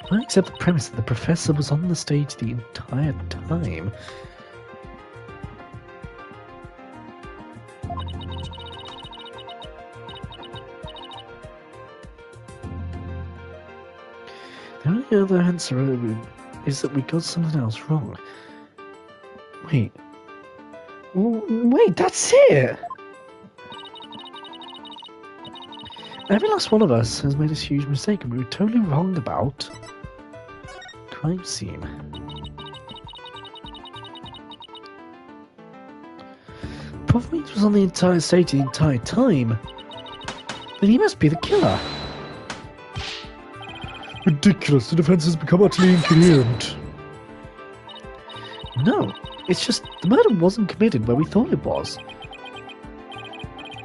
Speaker 1: I accept the premise that the professor was on the stage the entire time. The only other answer is that we got something else wrong. Wait. Wait, that's it! Every last one of us has made this huge mistake, and we were totally wrong about crime scene. Prof Means was on the entire stage the entire time. Then he must be the killer.
Speaker 2: Ridiculous, the defense has become utterly incoherent.
Speaker 1: No, it's just the murder wasn't committed where we thought it was.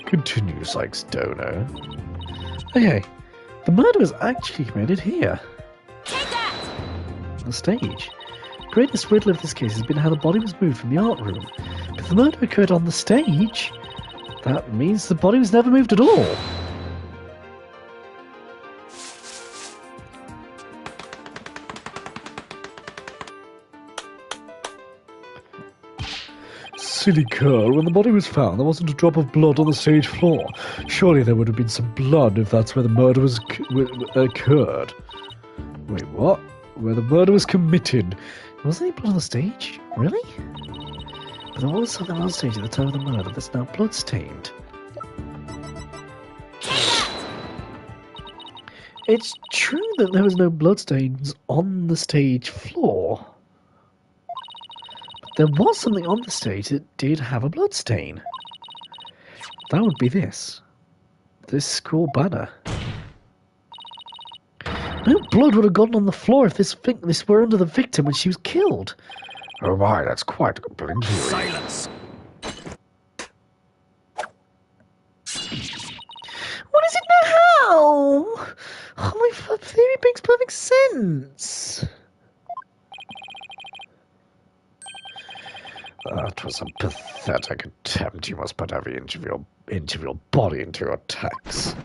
Speaker 2: Continue, Sykes Donor.
Speaker 1: Okay, the murder was actually committed here.
Speaker 4: Take that!
Speaker 1: On the stage. The greatest riddle of this case has been how the body was moved from the art room. But if the murder occurred on the stage, that means the body was never moved at all.
Speaker 2: Silly girl, when the body was found, there wasn't a drop of blood on the stage floor. Surely there would have been some blood if that's where the murder was occurred.
Speaker 1: Wait, what?
Speaker 2: Where the murder was committed.
Speaker 1: Wasn't any blood on the stage? Really? But there was something on the stage at the time of the murder that's now bloodstained. It's true that there was no bloodstains on the stage floor. But there was something on the stage that did have a bloodstain. That would be this. This school banner. No blood would have gotten on the floor if this were under the victim when she was killed.
Speaker 2: Oh my, that's quite a compelling theory.
Speaker 3: Silence!
Speaker 1: What is it now? Oh, my theory makes perfect sense.
Speaker 2: That was a pathetic attempt. You must put every inch of your body into your text.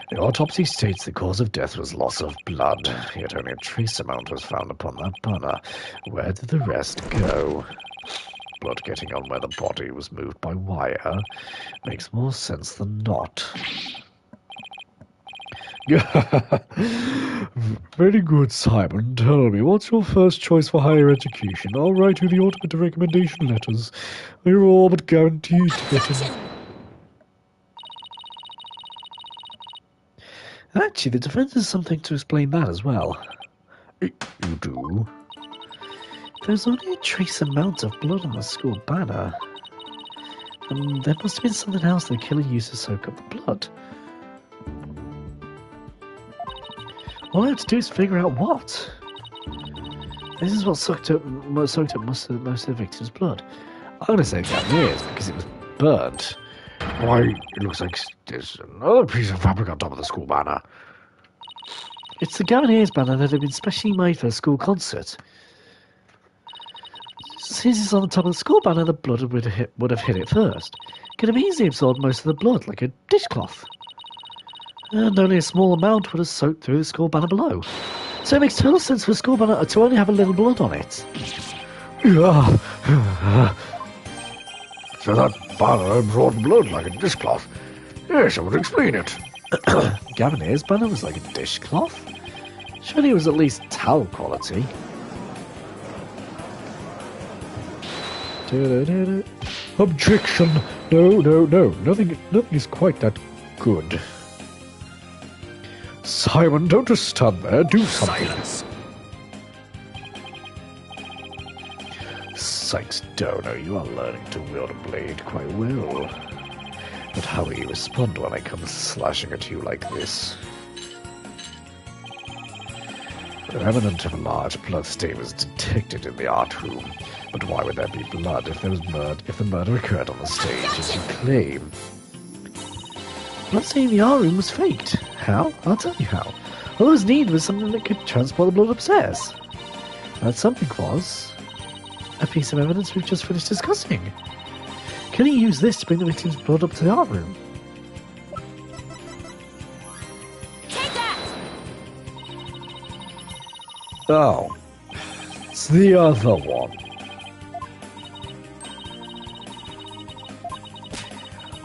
Speaker 2: The autopsy states the cause of death was loss of blood, yet only a trace amount was found upon that banner. Where did the rest go? Blood getting on where the body was moved by wire makes more sense than not. Very good, Simon. Tell me, what's your first choice for higher education? I'll write you the automated recommendation letters. We're all but guaranteed to get in.
Speaker 1: Actually, the defense has something to explain that as well.
Speaker 2: You do?
Speaker 1: There's only a trace amount of blood on the school banner. And there must have been something else the killer used to soak up the blood. All I have to do is figure out what. This is what soaked up most of the victim's blood. I'm going to say Gavin's because it was burnt.
Speaker 2: Why, it looks like there's another piece of fabric on top of the school banner.
Speaker 1: It's the Gavin's banner that had been specially made for a school concert. Since it's on the top of the school banner, the blood would have hit it first. Could have easily absorbed most of the blood, like a dishcloth. And only a small amount would have soaked through the school banner below. So it makes total sense for the school banner to only have a little blood on it.
Speaker 2: So that banner brought blood like a dishcloth. Yes, I would explain it.
Speaker 1: Gavinier's banner was like a dishcloth? Surely it was at least towel quality.
Speaker 2: Objection! No, no, no. Nothing is quite that good. Simon, don't just stand there. Do something.
Speaker 6: Silence.
Speaker 1: Sykes Dono, you are learning to wield a blade quite well. But how will you respond when I come slashing at you like this? The remnant of a large blood stain was detected in the art room. But why would there be blood if the murder occurred on the stage, as you claim? I'm not saying the art room was faked. How? I'll tell you how. All it was needed was something that could transport the blood upstairs. That something was a piece of evidence we've just finished discussing. Can he use this to bring the victim's blood up to the art room?
Speaker 4: Take that!
Speaker 1: Oh. It's the other one.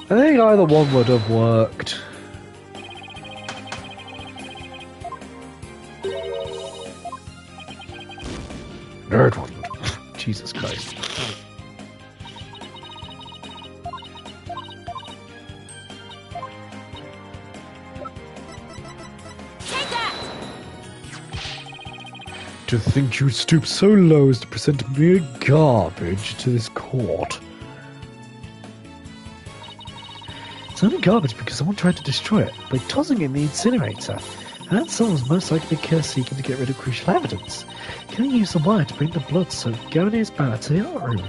Speaker 1: I think either one would have worked.
Speaker 2: No, it wasn't.
Speaker 1: Jesus Christ.
Speaker 4: Take that!
Speaker 2: To think you'd stoop so low as to present mere garbage to this court.
Speaker 1: It's only garbage because someone tried to destroy it by tossing it in the incinerator. And someone was most likely a killer seeking to get rid of crucial evidence. Can he use the wire to bring the blood-soaked Gavinier's banner to the art room?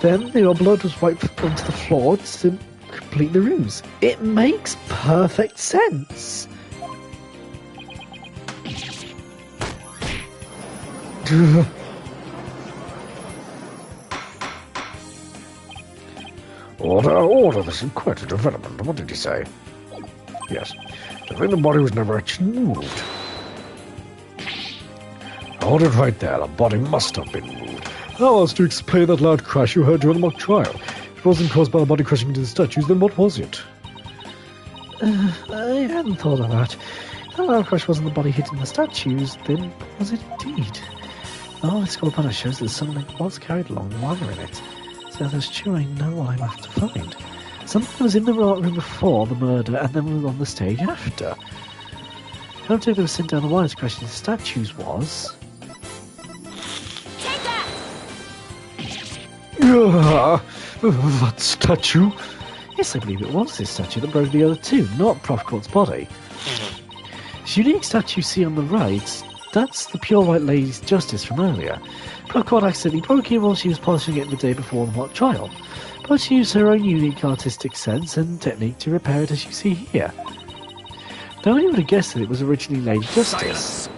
Speaker 1: Then the blood was wiped onto the floor to complete the ruse. It makes perfect sense.
Speaker 2: Order, this is quite a development. What did he say? Yes, I think the body was never actually moved. Hold it right there, the body must have been moved. How else to explain that loud crash you heard during the mock trial? If it wasn't caused by the body crashing into the statues, then what was it?
Speaker 1: I hadn't thought of that. If the loud crash wasn't the body hitting the statues, then what was it indeed? Oh, this skull banner shows that something was carried along while in it. So that's true, I know what I'm have to find. Something was in the art room before the murder and then was on the stage after. Whoever that was sent down the wires crashing into the statues was...
Speaker 4: Take that!
Speaker 2: That statue?
Speaker 1: Yes, I believe it was this statue that broke the other two, not Prof. Court's body. This unique statue you see on the right, that's the pure white lady's justice from earlier. Prof. Court accidentally broke it while she was polishing it the day before the mock trial, but she used her own unique artistic sense and technique to repair it as you see here. Nobody would have guessed that it was originally Lady Justice.
Speaker 6: Silence.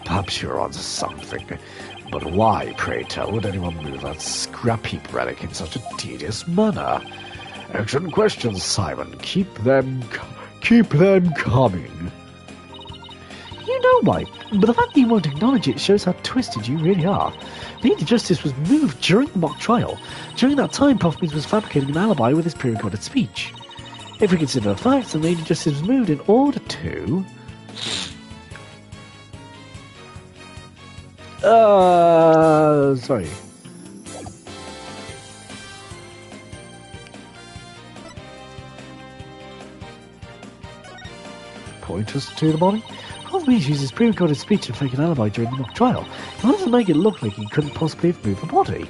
Speaker 2: Perhaps you're onto something. But why, pray tell, would anyone move that scrap heap relic in such a tedious manner? Excellent questions, Simon. Keep them coming.
Speaker 1: You know, Mike, but the fact that you won't acknowledge it shows how twisted you really are. Lady Justice was moved during the mock trial. During that time, Prof. Means was fabricating an alibi with his pre-recorded speech. If we consider the facts, then Lady Justice was moved in order to... sorry. Point us to the body? Prof. Means uses pre-recorded speech to fake an alibi during the mock trial. He wanted to make it look like he couldn't possibly have moved the body.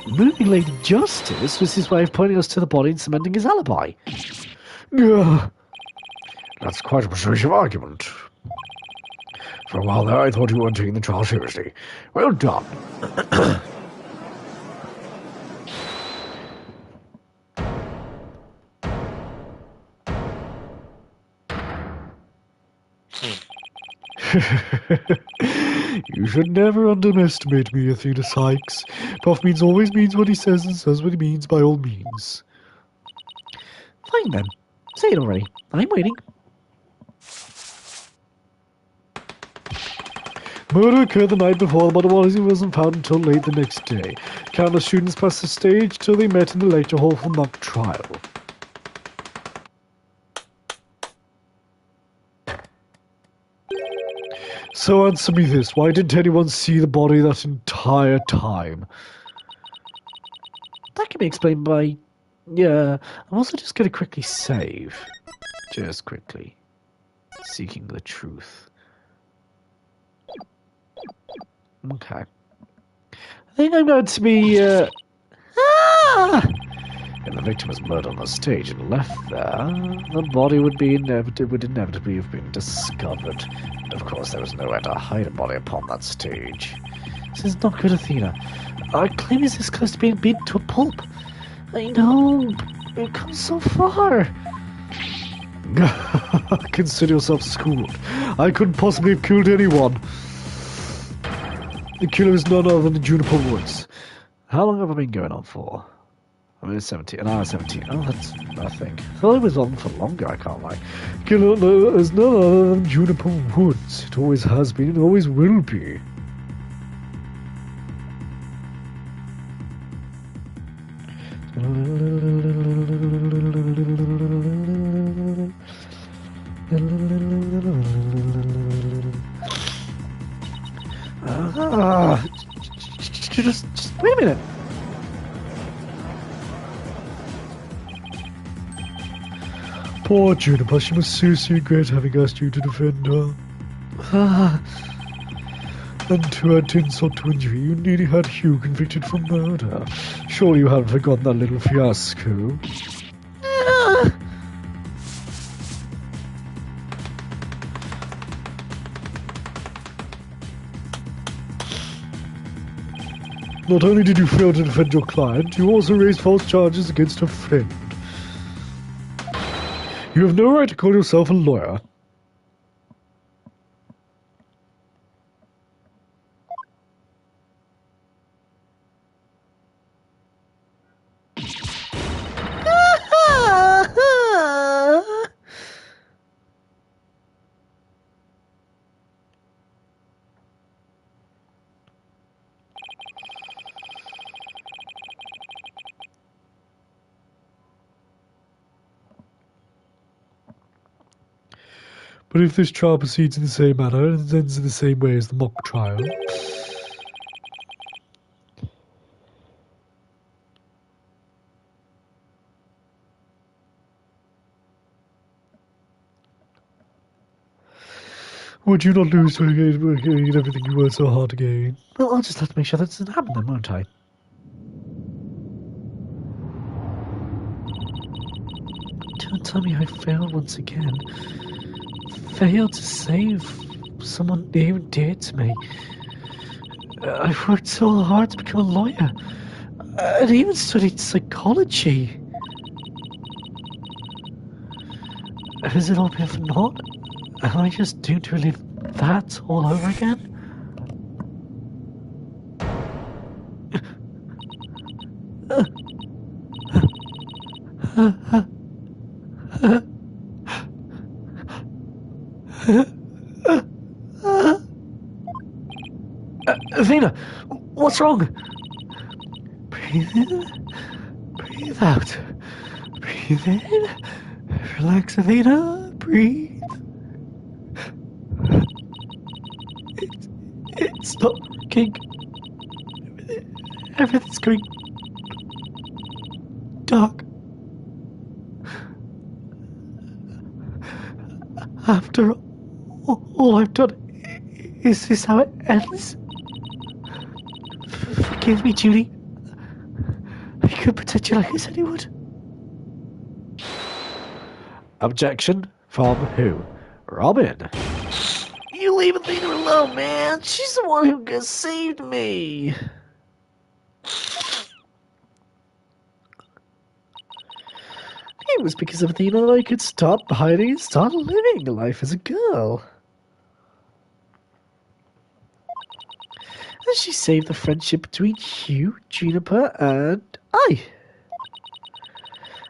Speaker 1: Moving Lady Justice was his way of pointing us to the body and cementing his alibi.
Speaker 2: That's quite a persuasive argument. For a while there, I thought you weren't taking the trial seriously. Well done. You should never underestimate me, Athena Sykes. Prof. Means always means what he says and says what he means by all means.
Speaker 1: Fine then. Say it already. I'm waiting. Murder occurred the night before, but body wasn't found until late the next day. Countless students passed the stage till they met in the lecture hall for mock trial. So answer me this, why didn't anyone see the body that entire time? That can be explained by... Yeah, I'm also just going to quickly save. Just quickly. Seeking the truth. Okay. I think I'm going to be, If the victim was murdered on the stage and left there, the body would inevitably have been discovered. And of course, there was nowhere to hide a body upon that stage. This is not good, Athena. Our claim is this close to being beaten to a pulp. I know, we've come so far. Consider yourself schooled. I couldn't possibly have killed anyone. The killer is none other than the Juniper Woods. How long have I been going on for? I mean, 17, an hour 17. Oh, that's nothing. I thought it was on for longer, I can't lie. Killer is none other than Juniper Woods. It always has been and always will be. Just wait a minute. Poor Juniper, she must seriously regret having asked you to defend her. And to add insult to injury, you nearly had Hugh convicted for murder. Surely you haven't forgotten that little fiasco. Not only did you fail to defend your client, you also raised false charges against her friend. You have no right to call yourself a lawyer. But if this trial proceeds in the same manner and ends in the same way as the mock trial... Would you not lose to gain everything you worked so hard to gain? Well, I'll just have to make sure that doesn't happen then, won't I? Don't tell me I failed once again. Failed to save someone near and dear to me. I've worked so hard to become a lawyer. I'd even studied psychology. Has it all been for naught? Am I just doomed to relive that all over again? Athena, what's wrong? Breathe in, breathe out. Breathe in, relax, Athena, breathe. It's not working. Everything's going dark. After all I've done, is this how it ends? Forgive me, Judy. I could protect you like I said he would. Objection from who? Robin. You leave Athena alone, man. She's the one who saved me. It was because of Athena that I could stop hiding and start living life as a girl. And she saved the friendship between Hugh, Juniper, and I.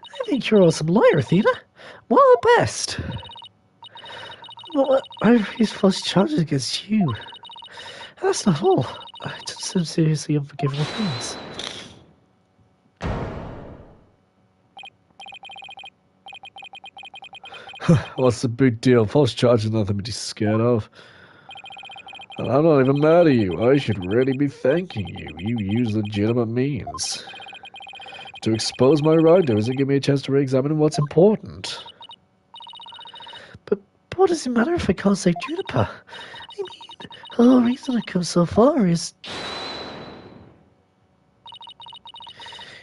Speaker 1: I think you're an awesome lawyer, Athena. One of the best. Well, I raised false charges against you. That's not all. I did some seriously unforgivable things. What's the big deal? False charges, nothing to be scared of. And I'm not even mad at you. I should really be thanking you. You use legitimate means to expose my wrongdoers and give me a chance to re-examine what's important. But what does it matter if I can't save Juniper? I mean, the whole reason I've come so far is...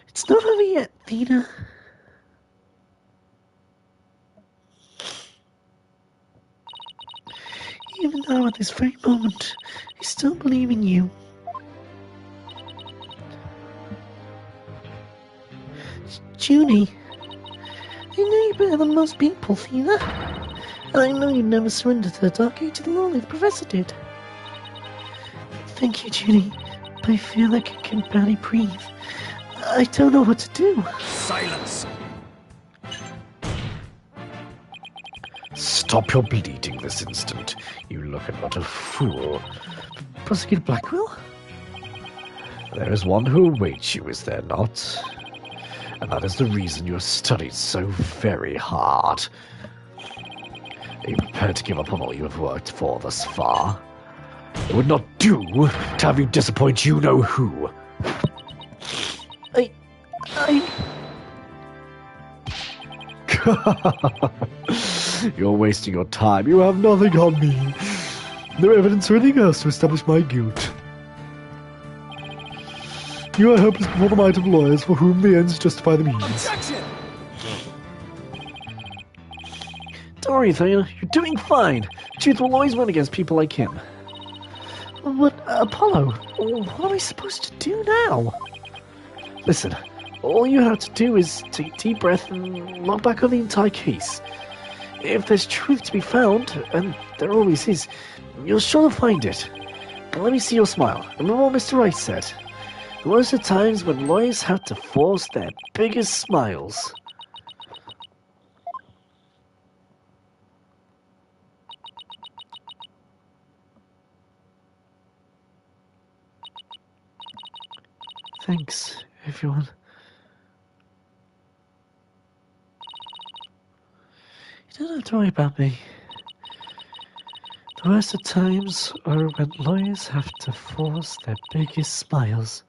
Speaker 1: It's not over yet, Thena. Even now, at this very moment, I still believe in you. Junie, I know you better than most people, Thena. And I know you'd never surrender to the dark age of the law like the Professor did. Thank you, Junie. But I feel like I can barely breathe. I don't know what to do.
Speaker 6: Silence!
Speaker 2: Stop your bleating this instant. You look like a fool.
Speaker 1: Prosecutor Blackwell?
Speaker 2: There is one who awaits you, is there not? And that is the reason you have studied so very hard. Are you prepared to give up on all you have worked for thus far? It would not do to have you disappoint you-know-who. You're wasting your time. You have nothing on me. No evidence or anything else to establish my guilt. You are helpless before the might of lawyers for whom the ends justify the means.
Speaker 6: Objection!
Speaker 1: Don't worry, Thena. You're doing fine. Truth will always win against people like him. But, Apollo, what am I supposed to do now? Listen, all you have to do is take a deep breath and look back on the entire case. If there's truth to be found, and there always is, you'll sure find it. But let me see your smile. Remember what Mr. Rice said. There were the times when lawyers had to force their biggest smiles. Thanks, everyone. You don't have to worry about me. The worst of times are when lawyers have to force their biggest smiles.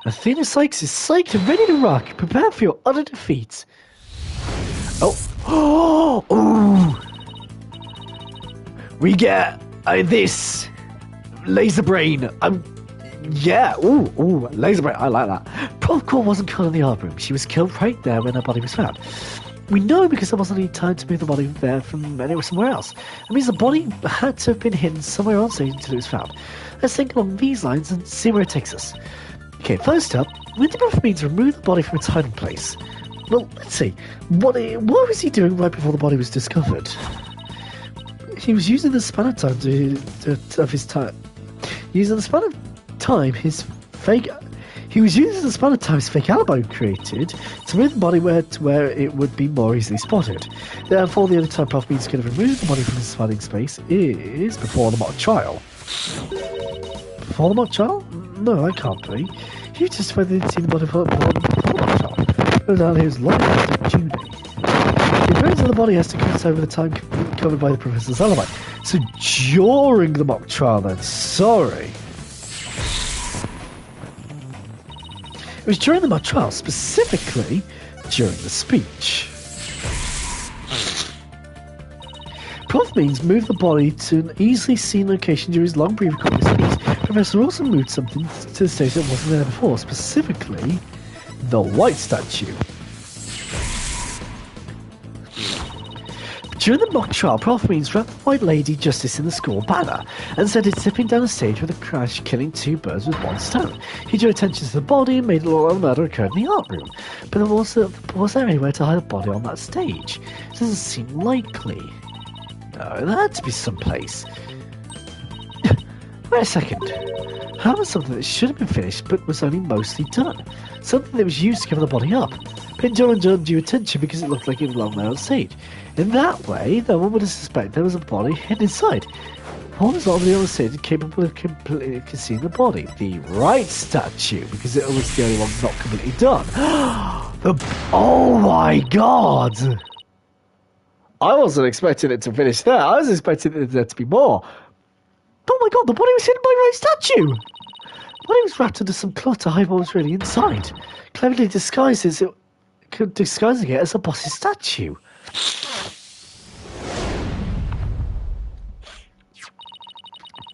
Speaker 1: Athena Sykes is psyched and ready to rock. Prepare for your utter defeat. Oh! Ooh! We get this laser brain. Yeah, ooh, laser brain. I like that. Prof Core wasn't killed in the art room. She was killed right there when her body was found. We know because there wasn't any time to move the body there from anywhere somewhere else. That means the body had to have been hidden somewhere on stage until it was found. Let's think along these lines and see where it takes us. Okay, first up, when did Prof Beans remove the body from its hiding place? Well, let's see. What was he doing right before the body was discovered? He was using the span of time He was using the span of time his fake alibi created to move the body where it would be more easily spotted. Therefore, the only time Prof Beans could have removed the body from his hiding space is before the mock trial. Before the mock trial? No, I can't be. You testified that he didn't see the body before the mock trial. No doubt he was lying to Junie. The appearance of the body has to coincide with the time covered by the Professor's alibi. So during the mock trial then, sorry. It was during the mock trial, specifically during the speech. Prof Means moved the body to an easily seen location during his long pre-recorded speech. Professor also moved something to the stage that wasn't there before, specifically the white statue. During the mock trial, Prof Means wrapped the White Lady Justice in the school banner and said it's zipping down a stage with a crash, killing two birds with one stone. He drew attention to the body and made it look like the murder occurred in the art room. But was there anywhere to hide a body on that stage? It doesn't seem likely. No, there had to be someplace. Wait a second. How was something that should have been finished but was only mostly done? Something that was used to cover the body up. pinned your undue attention because it looked like it belonged there on stage. In that way, no one would have suspected there was a body hidden inside. Paul was already on the stage and capable of completely concealing the body. The right statue, because it was the only one not completely done. Oh my god! I wasn't expecting it to finish there. I was expecting there to be more. Oh my god, the body was hidden by the right statue! The body was wrapped under some cloth to hide what was really inside. Cleverly disguising it as a boss's statue.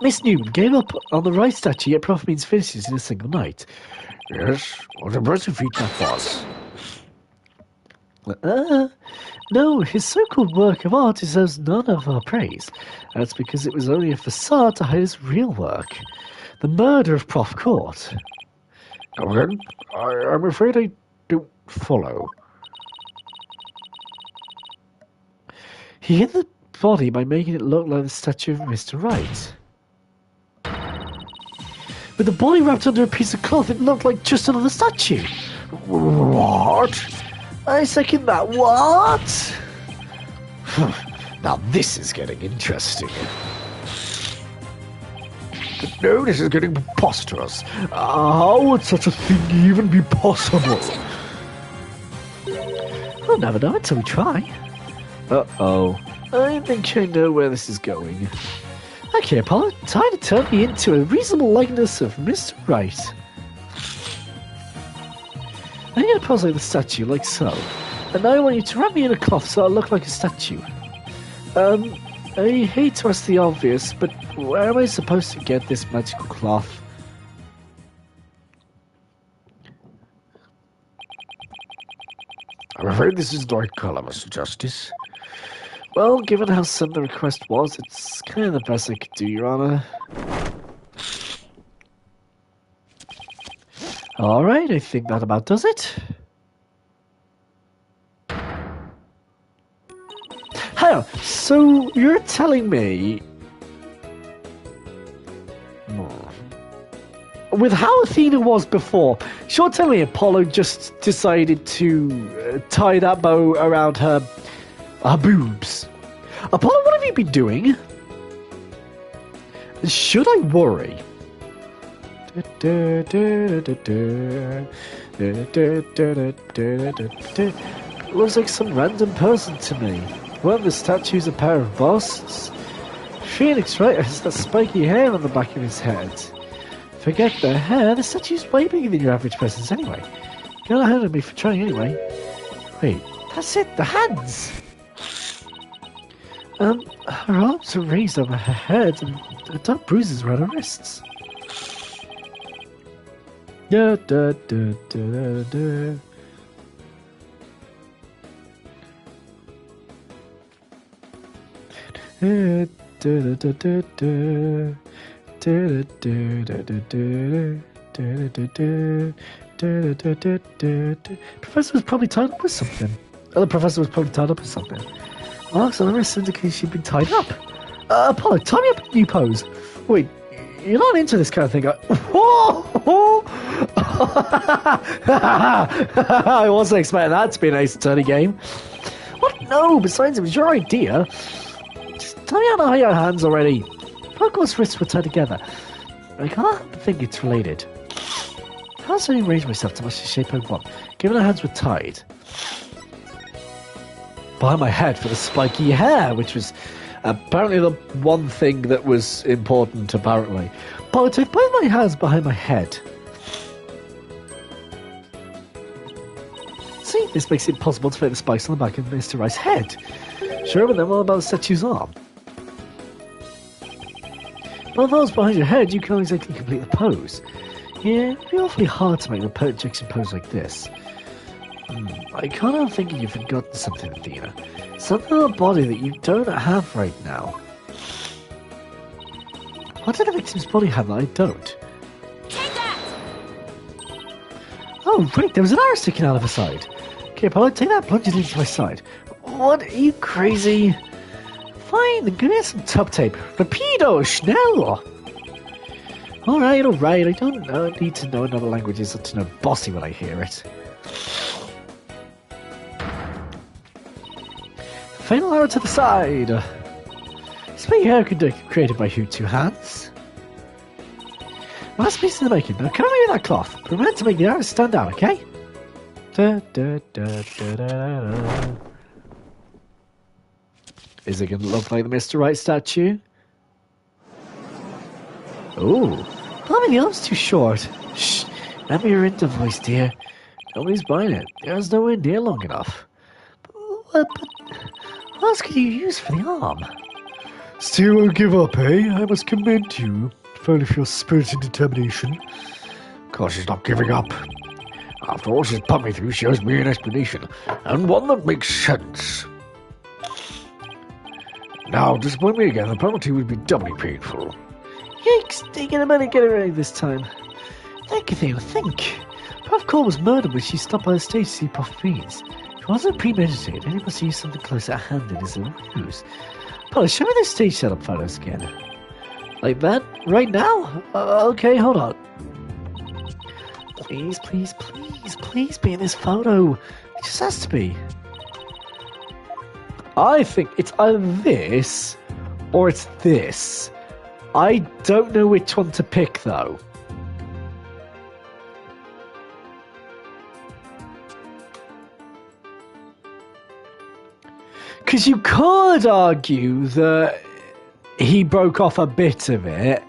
Speaker 1: Miss Newman gave up on the right statue, yet Prof means finishes in a single night.
Speaker 2: Yes, what impressive feat that was.
Speaker 1: No, his so-called work of art deserves none of our praise. That's because it was only a facade to hide his real work. The murder of Prof Court.
Speaker 2: Come again? I'm afraid I don't follow.
Speaker 1: He hid the body by making it look like the statue of Mr. Wright. With the body wrapped under a piece of cloth, it looked like just another statue.
Speaker 2: What?
Speaker 1: I second that. What?
Speaker 2: Now this is getting interesting. No, this is getting preposterous. How would such a thing even be possible?
Speaker 1: We'll never know until we try. Uh-oh. I think I know where this is going. Okay, Apollo, time to turn me into a reasonable likeness of Mr. Wright. I'm going to pose like the statue, like so. And now I want you to wrap me in a cloth so I look like a statue. I hate to ask the obvious, but where am I supposed to get this magical cloth?
Speaker 2: I'm afraid this is the right colour, Mr. Justice.
Speaker 1: Well, given how sudden the request was, it's kind of the best I could do, Your Honor. Alright, I think that about does it. Hang on, so you're telling me... With how Athena was before, you're telling me Apollo just decided to tie that bow around her boobs. Apollo, what have you been doing? Should I worry? Looks like some random person to me. One of the statues a pair of busts. Phoenix Wright has that spiky hair on the back of his head. Forget the hair, the statue's way bigger than your average person's anyway. Get ahead of me for trying anyway. Wait, that's it, the hands! Her arms are raised over her head and dark bruises around her wrists. Da da da da da. Professor was probably tied up with something. The professor was probably tied up with something. Marks on the wrist indicate she'd been tied up. Apollo, tie me up in a new pose. Wait, you're not into this kind of thing. I wasn't expecting that to be an ace attorney game. What? No, besides, it was your idea. Just tell me how your hands already. Poco's wrists were tied together. I can't think it's related. How else did I arrange myself to match the shape I want, given her hands were tied? Behind my head for the spiky hair, which was apparently the one thing that was important, apparently. But I took both my hands behind my head. See, this makes it possible to fit the spikes on the back of Mr. Wright's head. Sure, but then what about the statue's arm? Well, if I was behind your head, you can't exactly complete the pose. Yeah, it'd be awfully hard to make the projection pose like this. I can't help thinking you've forgotten something, Athena. Something on the body that you don't have right now. What did the victim's body have that I don't?
Speaker 4: Take that!
Speaker 1: Oh, right, there was an arrow sticking out of her side. Okay, Apollo, take that, plunge it into my side. What, are you crazy? Fine, then give me some tuck tape. Rapido, schnell! Alright, I don't need to know another language to know bossy when I hear it. fatal arrow to the side. Spring hair created by who? Two hands? Last piece in the making. Now come here with that cloth. But remember to make the arrows stand out, okay? Da, da, da, da, da, da. Is it going to look like the Mr. Right statue? Ooh. Blimey, the arm's too short. Shh. Remember your inter voice, dear. Nobody's buying it. There's nowhere near long enough. But what else could you use for the arm?
Speaker 2: Still won't give up, eh? I must commend you, only for your spirit and determination. Of course, she's not giving up. After all she's put me through, she owes me an explanation, and one that makes sense. Now, disappoint me again, the penalty would be doubly painful.
Speaker 1: Yikes, taking a minute get it right this time. Think, Theo, think. Prof Cole was murdered when she stopped by the stage to see Puff Beans. If it wasn't premeditated, then he must use something close at hand in his ruse. Polly, show me the stage setup photos again. Like that? Right now? Okay, hold on. Please, please, please, please be in this photo. It just has to be. I think it's either this or it's this. I don't know which one to pick, though. Because you could argue that he broke off a bit of it.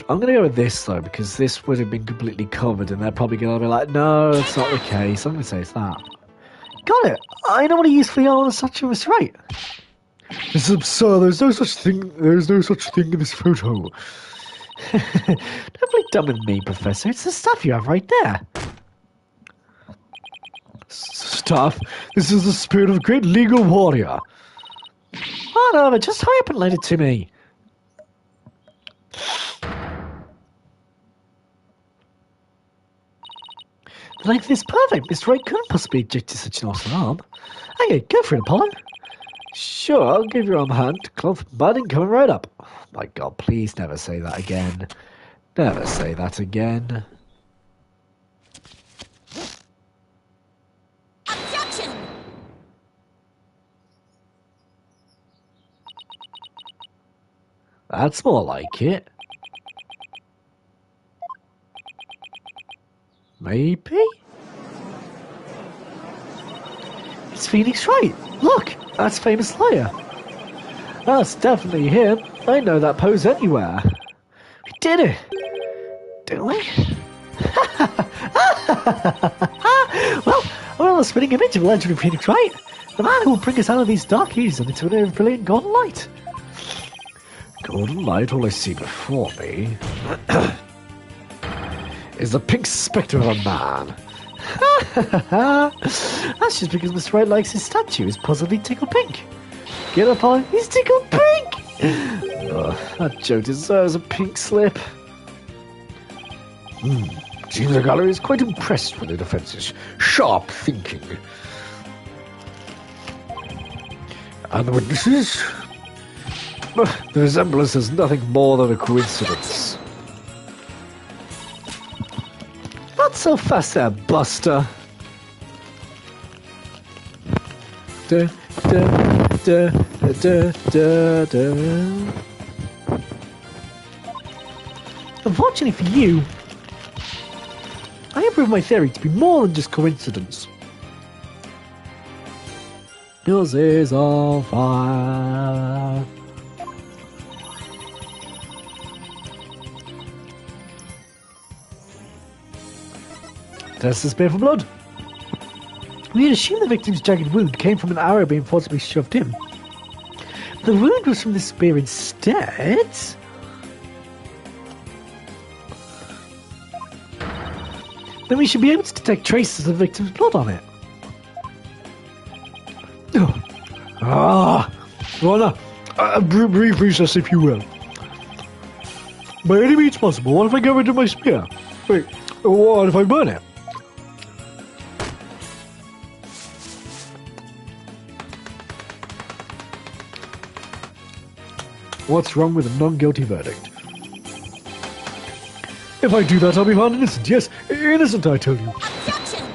Speaker 1: I'm going to go with this, though, because this would have been completely covered, and they're probably going to be like, no, that's not the case. I'm going to say it's that. Got it. I know what he used for the arm and such, was right.
Speaker 2: This is absurd. There's no such thing in this photo.
Speaker 1: Don't play dumb with me, Professor. It's the stuff you have right there.
Speaker 2: Stuff? This is the spirit of a great legal warrior.
Speaker 1: Whatever, just hurry up and lend it to me. The length is perfect. Mr. Wright couldn't possibly object to such an awesome arm. Okay, go for it, Apollo. Sure, I'll give your arm a hand. Cloth budding coming right up. Oh, my God, please never say that again. Never say that again.
Speaker 4: Objection!
Speaker 1: That's more like it. Maybe? It's Phoenix Wright. Look, that's famous lawyer. That's definitely him. I know that pose anywhere. We did it. Didn't we? well, a spinning image of legendary Phoenix Wright. The man who will bring us out of these dark ages and into an era of brilliant golden light.
Speaker 2: Golden light, all I see before me is the pink spectre of a man.
Speaker 1: That's just because Mr. Wright likes his statue is positively tickled pink. Get up on he's tickled pink! That joke deserves a pink slip.
Speaker 2: Seems the gallery is quite impressed with the defence's sharp thinking. And the witnesses? The resemblance is nothing more than a coincidence.
Speaker 1: Not so fast there, Buster. Da, da, da, da, da, da. Unfortunately for you, I have proved my theory to be more than just coincidence. Yours is on fire. Test the spear for blood. We had assumed the victim's jagged wound came from an arrow being forcibly shoved in. The wound was from the spear instead. Then we should be able to detect traces of the victim's blood on it.
Speaker 2: Brief recess, if you will. By any means possible, what if I get rid of my spear? Wait, what if I burn it?
Speaker 1: What's wrong with a non-guilty verdict?
Speaker 2: If I do that, I'll be found innocent. Yes, innocent, I tell you.
Speaker 4: Objection!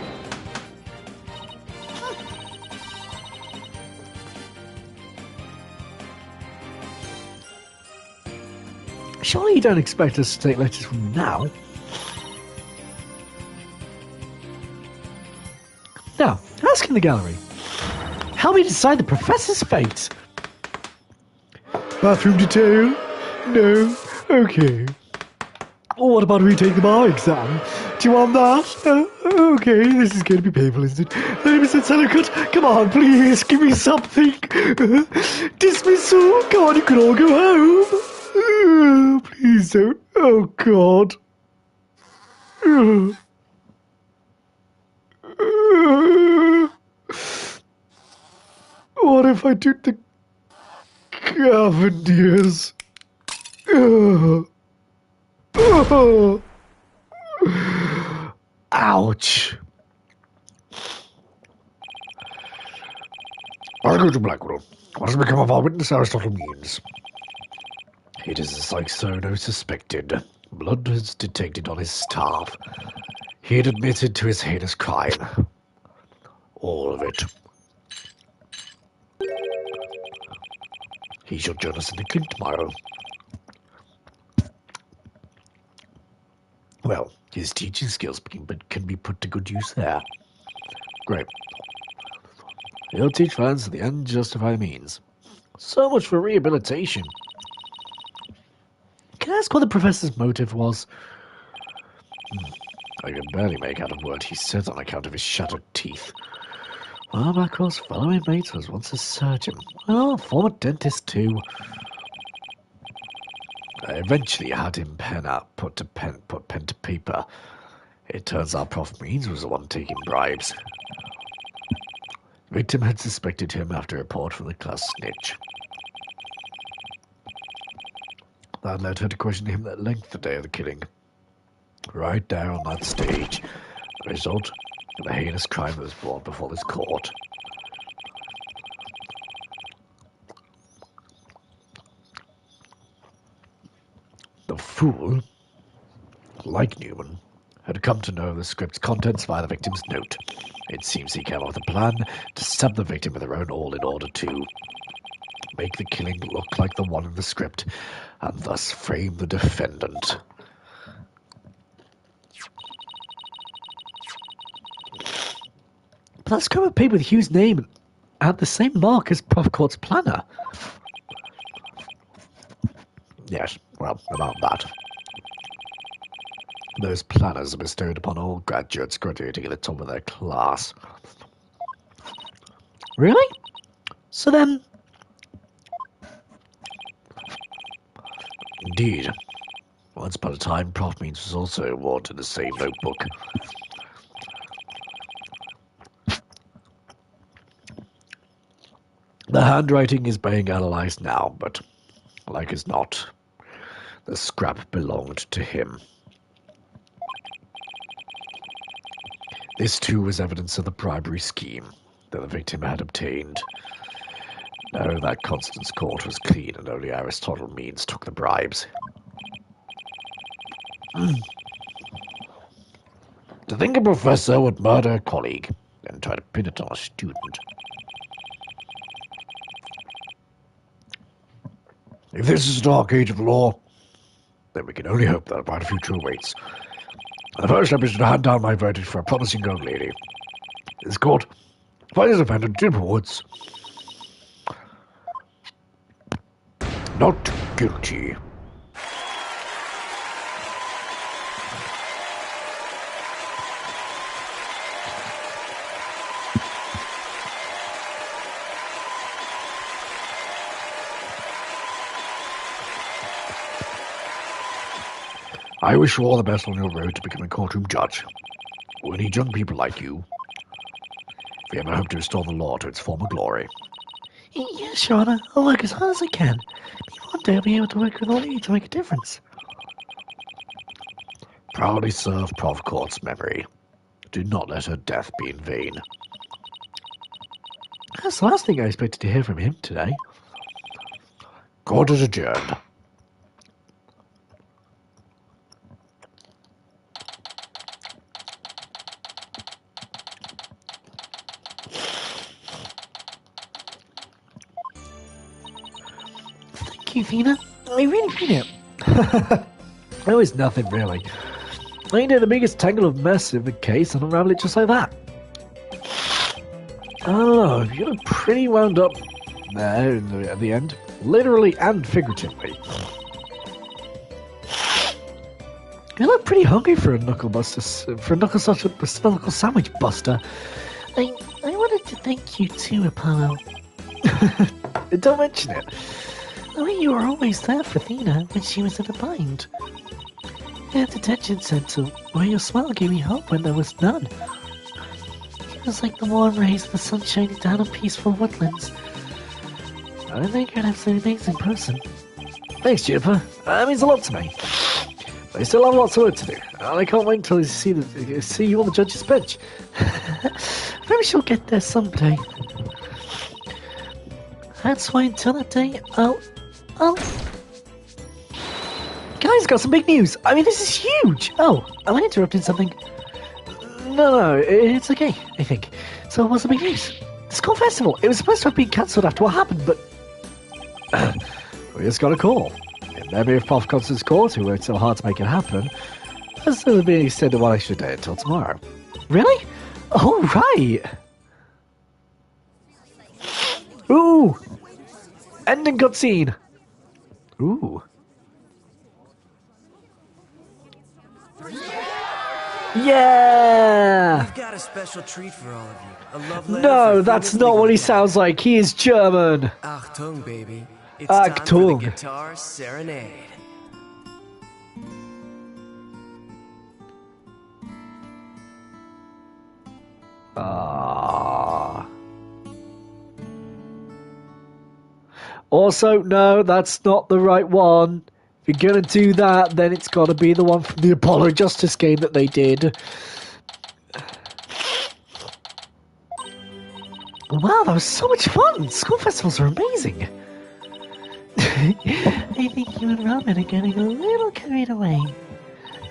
Speaker 1: you don't expect us to take letters from you now. Now, ask in the gallery. Help me decide the professor's fate. Bathroom detail? No. Okay. What about retake the bar exam? Do you want that? Okay, this is going to be painful, isn't it? Mr. Sellicott, come on, please, give me something. Dismissal, come on, you can all go home. Please don't. Oh, God. What if I took the Cavendiers? Ouch.
Speaker 2: I'll go to Blackwell. What has become of our witness Aristotle means?
Speaker 1: It is as Lysono suspected. Blood was detected on his staff. He had admitted to his heinous crime. All of it. He shall join us in the clink tomorrow. Well, his teaching skills can be put to good use there. Great. He'll teach violence to the end, justify the means. So much for rehabilitation. Can I ask what the professor's motive was? I can barely make out a word he said on account of his shattered teeth. Well, Blackwell's fellow inmate was once a surgeon. Well, a former dentist too. I eventually had him put pen to paper. It turns out Prof. Means was the one taking bribes. The victim had suspected him after a report from the class snitch. That led her to question him at length the day of the killing. Right there on that stage. The result of the heinous crime that was brought before this court. The fool, like Newman, had come to know the script's contents via the victim's note. It seems he came up with a plan to stab the victim with her own awl in order to make the killing look like the one in the script, and thus frame the defendant. But that scrap of paper with Hugh's name had the same mark as Prof. Court's planner. Yes, well, about that. Those planners are bestowed upon all graduates graduating at the top of their class. Really? So then... Indeed. Once upon a time, Prof. Means was also awarded the same notebook. The handwriting is being analysed now, but, like as not, the scrap belonged to him. This too was evidence of the bribery scheme that the victim had obtained. No, that Constance Court was clean and only Aristotle Means took the bribes.
Speaker 2: To think a professor would murder a colleague, then try to pin it on a student. If this is a dark age of law, then we can only hope that a brighter future awaits. And the first step is to hand down my verdict for a promising young lady. This court finds the defendant Jim Woods not guilty. I wish you all the best on your road to becoming a courtroom judge. We need young people like you if we ever hope to restore the law to its former glory.
Speaker 1: Yes, Your Honour. I'll work as hard as I can. Maybe one day I'll be able to work with all of you to make a difference.
Speaker 2: Proudly serve Prof. Court's memory. Do not let her death be in vain.
Speaker 1: That's the last thing I expected to hear from him today.
Speaker 2: Court is adjourned.
Speaker 1: Thank you, Fina. I really mean it. Oh, it's nothing really. I know the biggest tangle of mess in the case and unravel it just like that. Oh, you look pretty wound up there at the end, literally and figuratively. You look pretty hungry for a knuckle sandwich buster.
Speaker 5: I wanted to thank you too, Apollo.
Speaker 1: Don't mention it.
Speaker 5: The way you were always there for Athena when she was in a bind. In a detention center, where your smile gave me hope when there was none. It was like the warm rays of the sun shining down on peaceful woodlands. I think you're an absolutely amazing person.
Speaker 1: Thanks, Juniper. That means a lot to me. But I still have lots of work to do, and I can't wait until I see you on the judge's bench.
Speaker 5: Maybe she'll get there someday. That's why until that day, I'll...
Speaker 1: Guys, got some big news. I mean, this is huge.
Speaker 5: Oh, am I interrupting something?
Speaker 1: No, it's okay, I think.
Speaker 5: So what's the big news?
Speaker 1: The school festival. It was supposed to have been cancelled after what happened, but... we just got a call. In memory of Prof. Constance Court, who worked so hard to make it happen, has still been extended one extra day until tomorrow.
Speaker 5: Really?
Speaker 1: Oh, right. Ooh. Ending cutscene. Ooh. Yeah!
Speaker 3: We've got a special treat for all of you. A love letter
Speaker 1: No,
Speaker 3: for
Speaker 1: that's
Speaker 3: Venus
Speaker 1: not what he
Speaker 3: Legal
Speaker 1: sounds like. He is German.
Speaker 3: Achtung, baby. It's time for the
Speaker 1: Achtung.
Speaker 3: guitar serenade.
Speaker 1: Ah. Also, no, that's not the right one. If you're gonna do that, then it's gotta be the one from the Apollo Justice game that they did. Wow, that was so much fun! School festivals are amazing!
Speaker 5: I think you and Robin are getting a little carried away.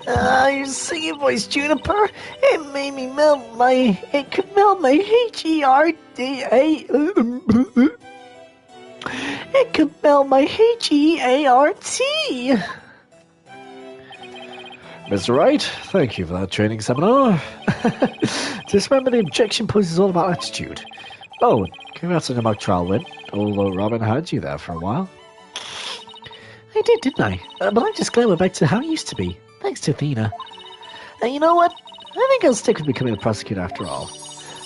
Speaker 1: Your singing voice, Juniper! It made me melt my... It could melt my H-E-R-D-A... It could melt my H-E-A-R-T! Mr. Wright, thank you for that training seminar. Just remember the objection post is all about attitude. Oh, congrats on your mock trial win, although Robin had you there for a while. I did, didn't I? But I'm just glad we're back to how it used to be, thanks to Athena. And you know what? I think I'll stick with becoming a prosecutor after all.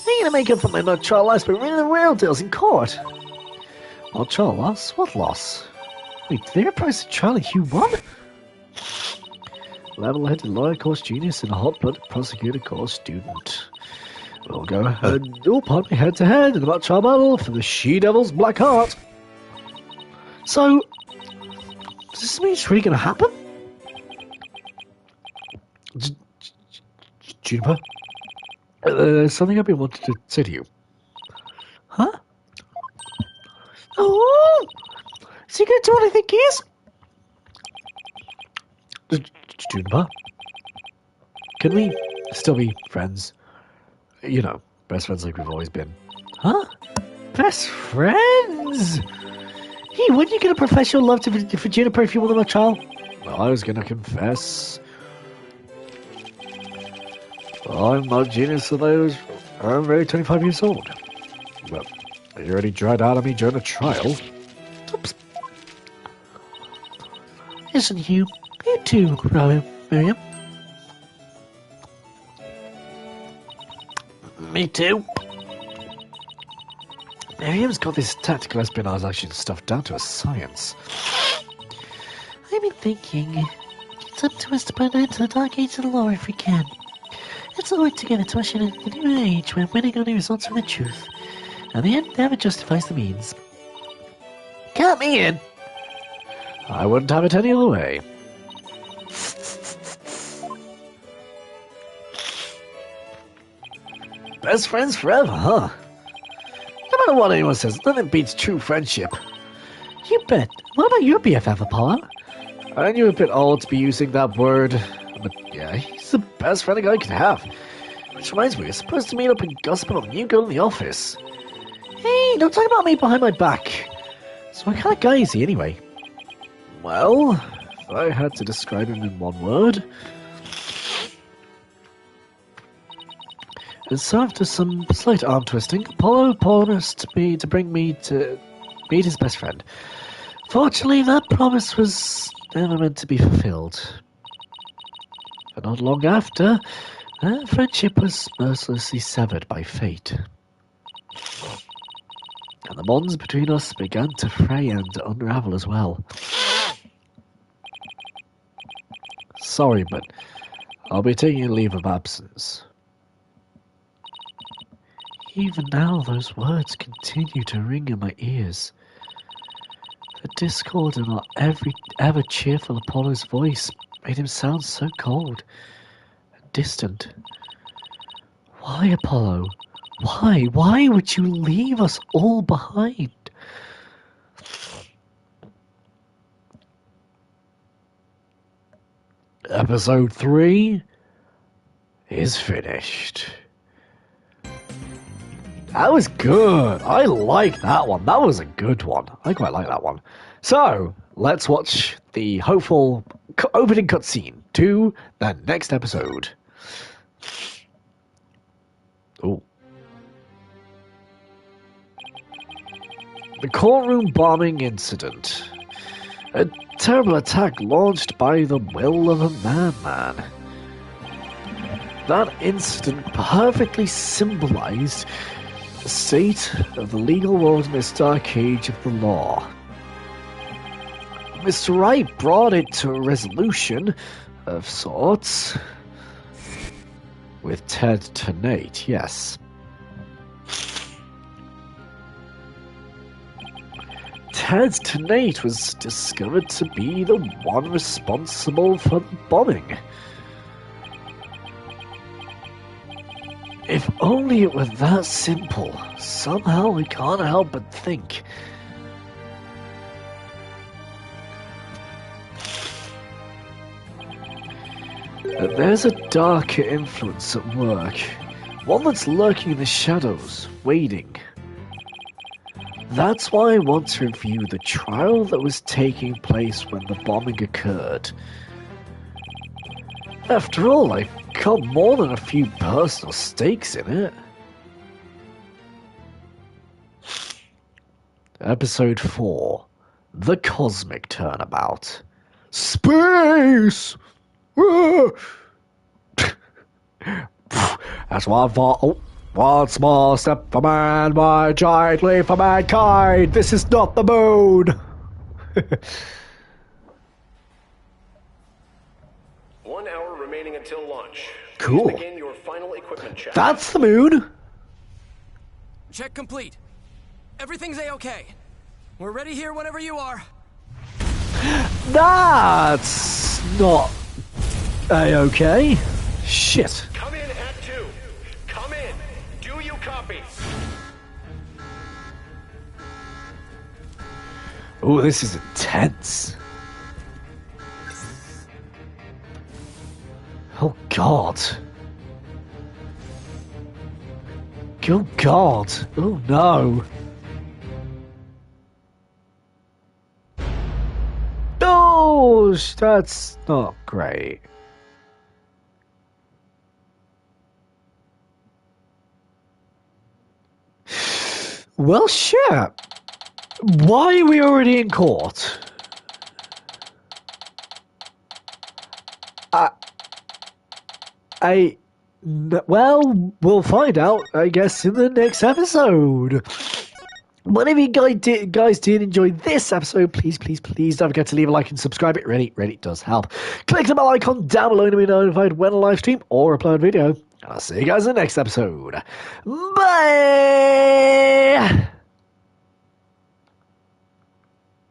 Speaker 1: I'm gonna make up for my mock trial loss by winning the real deals in court. Mock trial loss? What loss? Wait, did they reprise the trial and you won? Level-headed lawyer course genius and a hot-blooded prosecutor course student. We'll go ahead, pardon me, head-to-head in a mock trial battle for the She-Devil's Black Heart. So, does this mean it's really gonna happen? Juniper? There's something I've been wanting to say to you. Huh? Oh! Is he gonna do what I think he is? Juniper? Can we still be friends? You know, best friends like we've always been. Huh? Best friends? Hey, weren't you gonna profess your love for Juniper if you won my child? Well, I was gonna confess. Well, I'm not genius for those. I'm very 25 years old. Well, you already dried out of me during a trial. Oops.
Speaker 5: Listen, you too, Miriam.
Speaker 1: Me too. Miriam's got this tactical espionage action stuff down to a science.
Speaker 5: I've been thinking, it's up to us to put an end to the dark age of the law if we can. Let's all work together to usher in a new age where winning only results in the truth. And the end never justifies the means.
Speaker 1: Count me in. I wouldn't have it any other way. Best friends forever, huh? No matter what anyone says, nothing beats true friendship.
Speaker 5: You bet. What about your BFF, Apollo?
Speaker 1: I knew a bit old to be using that word, but yeah, he's the best friend a guy can have. Which reminds me, we're supposed to meet up and gossip about a new girl in the office. Hey, don't talk about me behind my back. So what kind of guy is he anyway? Well, I had to describe him in one word. And so after some slight arm twisting, Apollo promised me to bring me to meet his best friend. Fortunately, that promise was never meant to be fulfilled. But not long after, their friendship was mercilessly severed by fate. And the bonds between us began to fray and unravel as well. Sorry, but I'll be taking a leave of absence. Even now, those words continue to ring in my ears. The discord in our ever cheerful Apollo's voice made him sound so cold and distant. Why, Apollo? Why? Why would you leave us all behind? Episode 3 is finished. That was good. I like that one. That was a good one. I quite like that one. So, let's watch the hopeful opening cutscene to the next episode. Oh. The courtroom bombing incident. A terrible attack launched by the will of a madman. That incident perfectly symbolized the state of the legal world in this dark age of the law. Mr. Wright brought it to a resolution of sorts with Ted Tenate, yes. Ted Tenate was discovered to be the one responsible for the bombing. If only it were that simple. Somehow I can't help but think. That there's a darker influence at work. One that's lurking in the shadows, waiting. That's why I want to review the trial that was taking place when the bombing occurred. After all, I've got more than a few personal stakes in it. Episode 4. The Cosmic Turnabout. Space! That's what I thought. Oh, one small step for man, one giant leap for mankind. This is not the moon.
Speaker 6: 1 hour remaining until launch.
Speaker 1: Cool.
Speaker 6: Please begin your final equipment check.
Speaker 1: That's the moon.
Speaker 3: Check complete. Everything's A-okay. We're ready here whenever you are.
Speaker 1: That's not A-okay. Shit.
Speaker 6: Come in at 2. Come in. Do you copy?
Speaker 1: Oh, this is intense. Oh, God. Oh, God. Oh, no. Oh, that's not great. Well, shit. Why are we already in court? Well, we'll find out, I guess, in the next episode. But if you guys did enjoy this episode, please don't forget to leave a like and subscribe. It really does help. Click the bell icon down below to be notified when a live stream or upload video. I'll see you guys in the next episode. Bye!